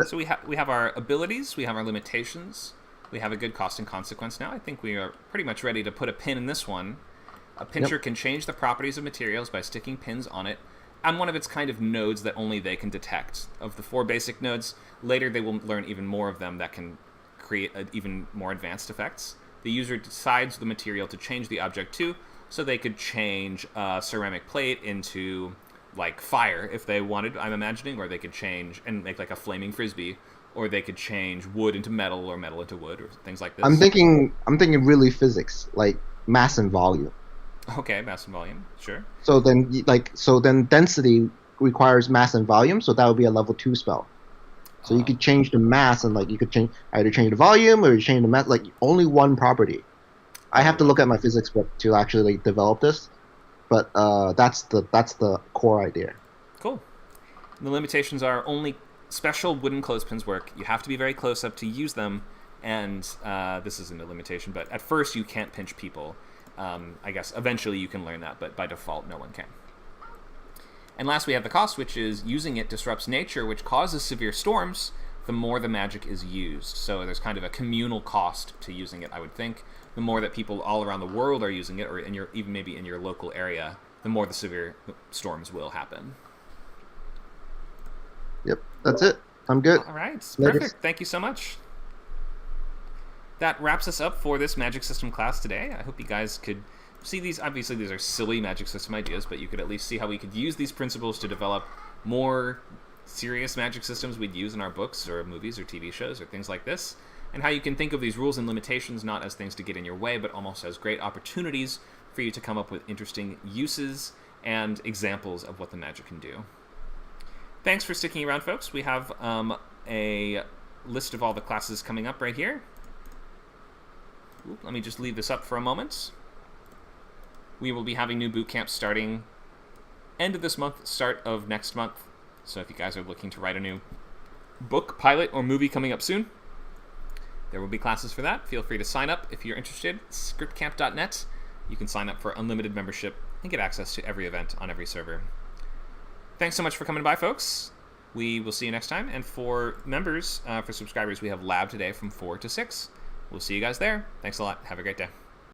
So we have our abilities, we have our limitations, we have a good cost and consequence now. I think we are pretty much ready to put a pin in this one. A pincher can change the properties of materials by sticking pins on it on one of its kind of nodes that only they can detect. Of the 4 basic nodes, later they will learn even more of them that can create even more advanced effects. The user decides the material to change the object to, so they could change a ceramic plate into like fire if they wanted, I'm imagining, or they could change and make like a flaming frisbee, or they could change wood into metal or metal into wood, or things like this. I'm thinking really physics, like mass and volume. Okay, mass and volume, sure. So then density requires mass and volume, so that would be a level 2 spell. So you could change the mass, and like you could either change the volume or you change the mass, like only one property. I have to look at my physics book to actually develop this, but that's the core idea. Cool. The limitations are only special wooden clothespins work. You have to be very close up to use them, and this isn't a limitation, but at first you can't pinch people. I guess eventually you can learn that, but by default no one can. And last we have the cost, which is using it disrupts nature, which causes severe storms the more the magic is used. So there's kind of a communal cost to using it, I would think. The more that people all around the world are using it, or even maybe in your local area, the more the severe storms will happen. Yep, that's it. I'm good. All right, perfect. Thank you so much. That wraps us up for this magic system class today. I hope you guys could see these. Obviously, these are silly magic system ideas, but you could at least see how we could use these principles to develop more serious magic systems we'd use in our books or movies or TV shows or things like this, and how you can think of these rules and limitations not as things to get in your way, but almost as great opportunities for you to come up with interesting uses and examples of what the magic can do. Thanks for sticking around, folks. We have a list of all the classes coming up right here. Let me just leave this up for a moment. We will be having new boot camps starting end of this month, start of next month. So if you guys are looking to write a new book, pilot, or movie coming up soon, there will be classes for that. Feel free to sign up if you're interested. Scriptcamp.net. You can sign up for unlimited membership and get access to every event on every server. Thanks so much for coming by, folks. We will see you next time. And for members, for subscribers, we have lab today from 4 to 6. We'll see you guys there. Thanks a lot. Have a great day.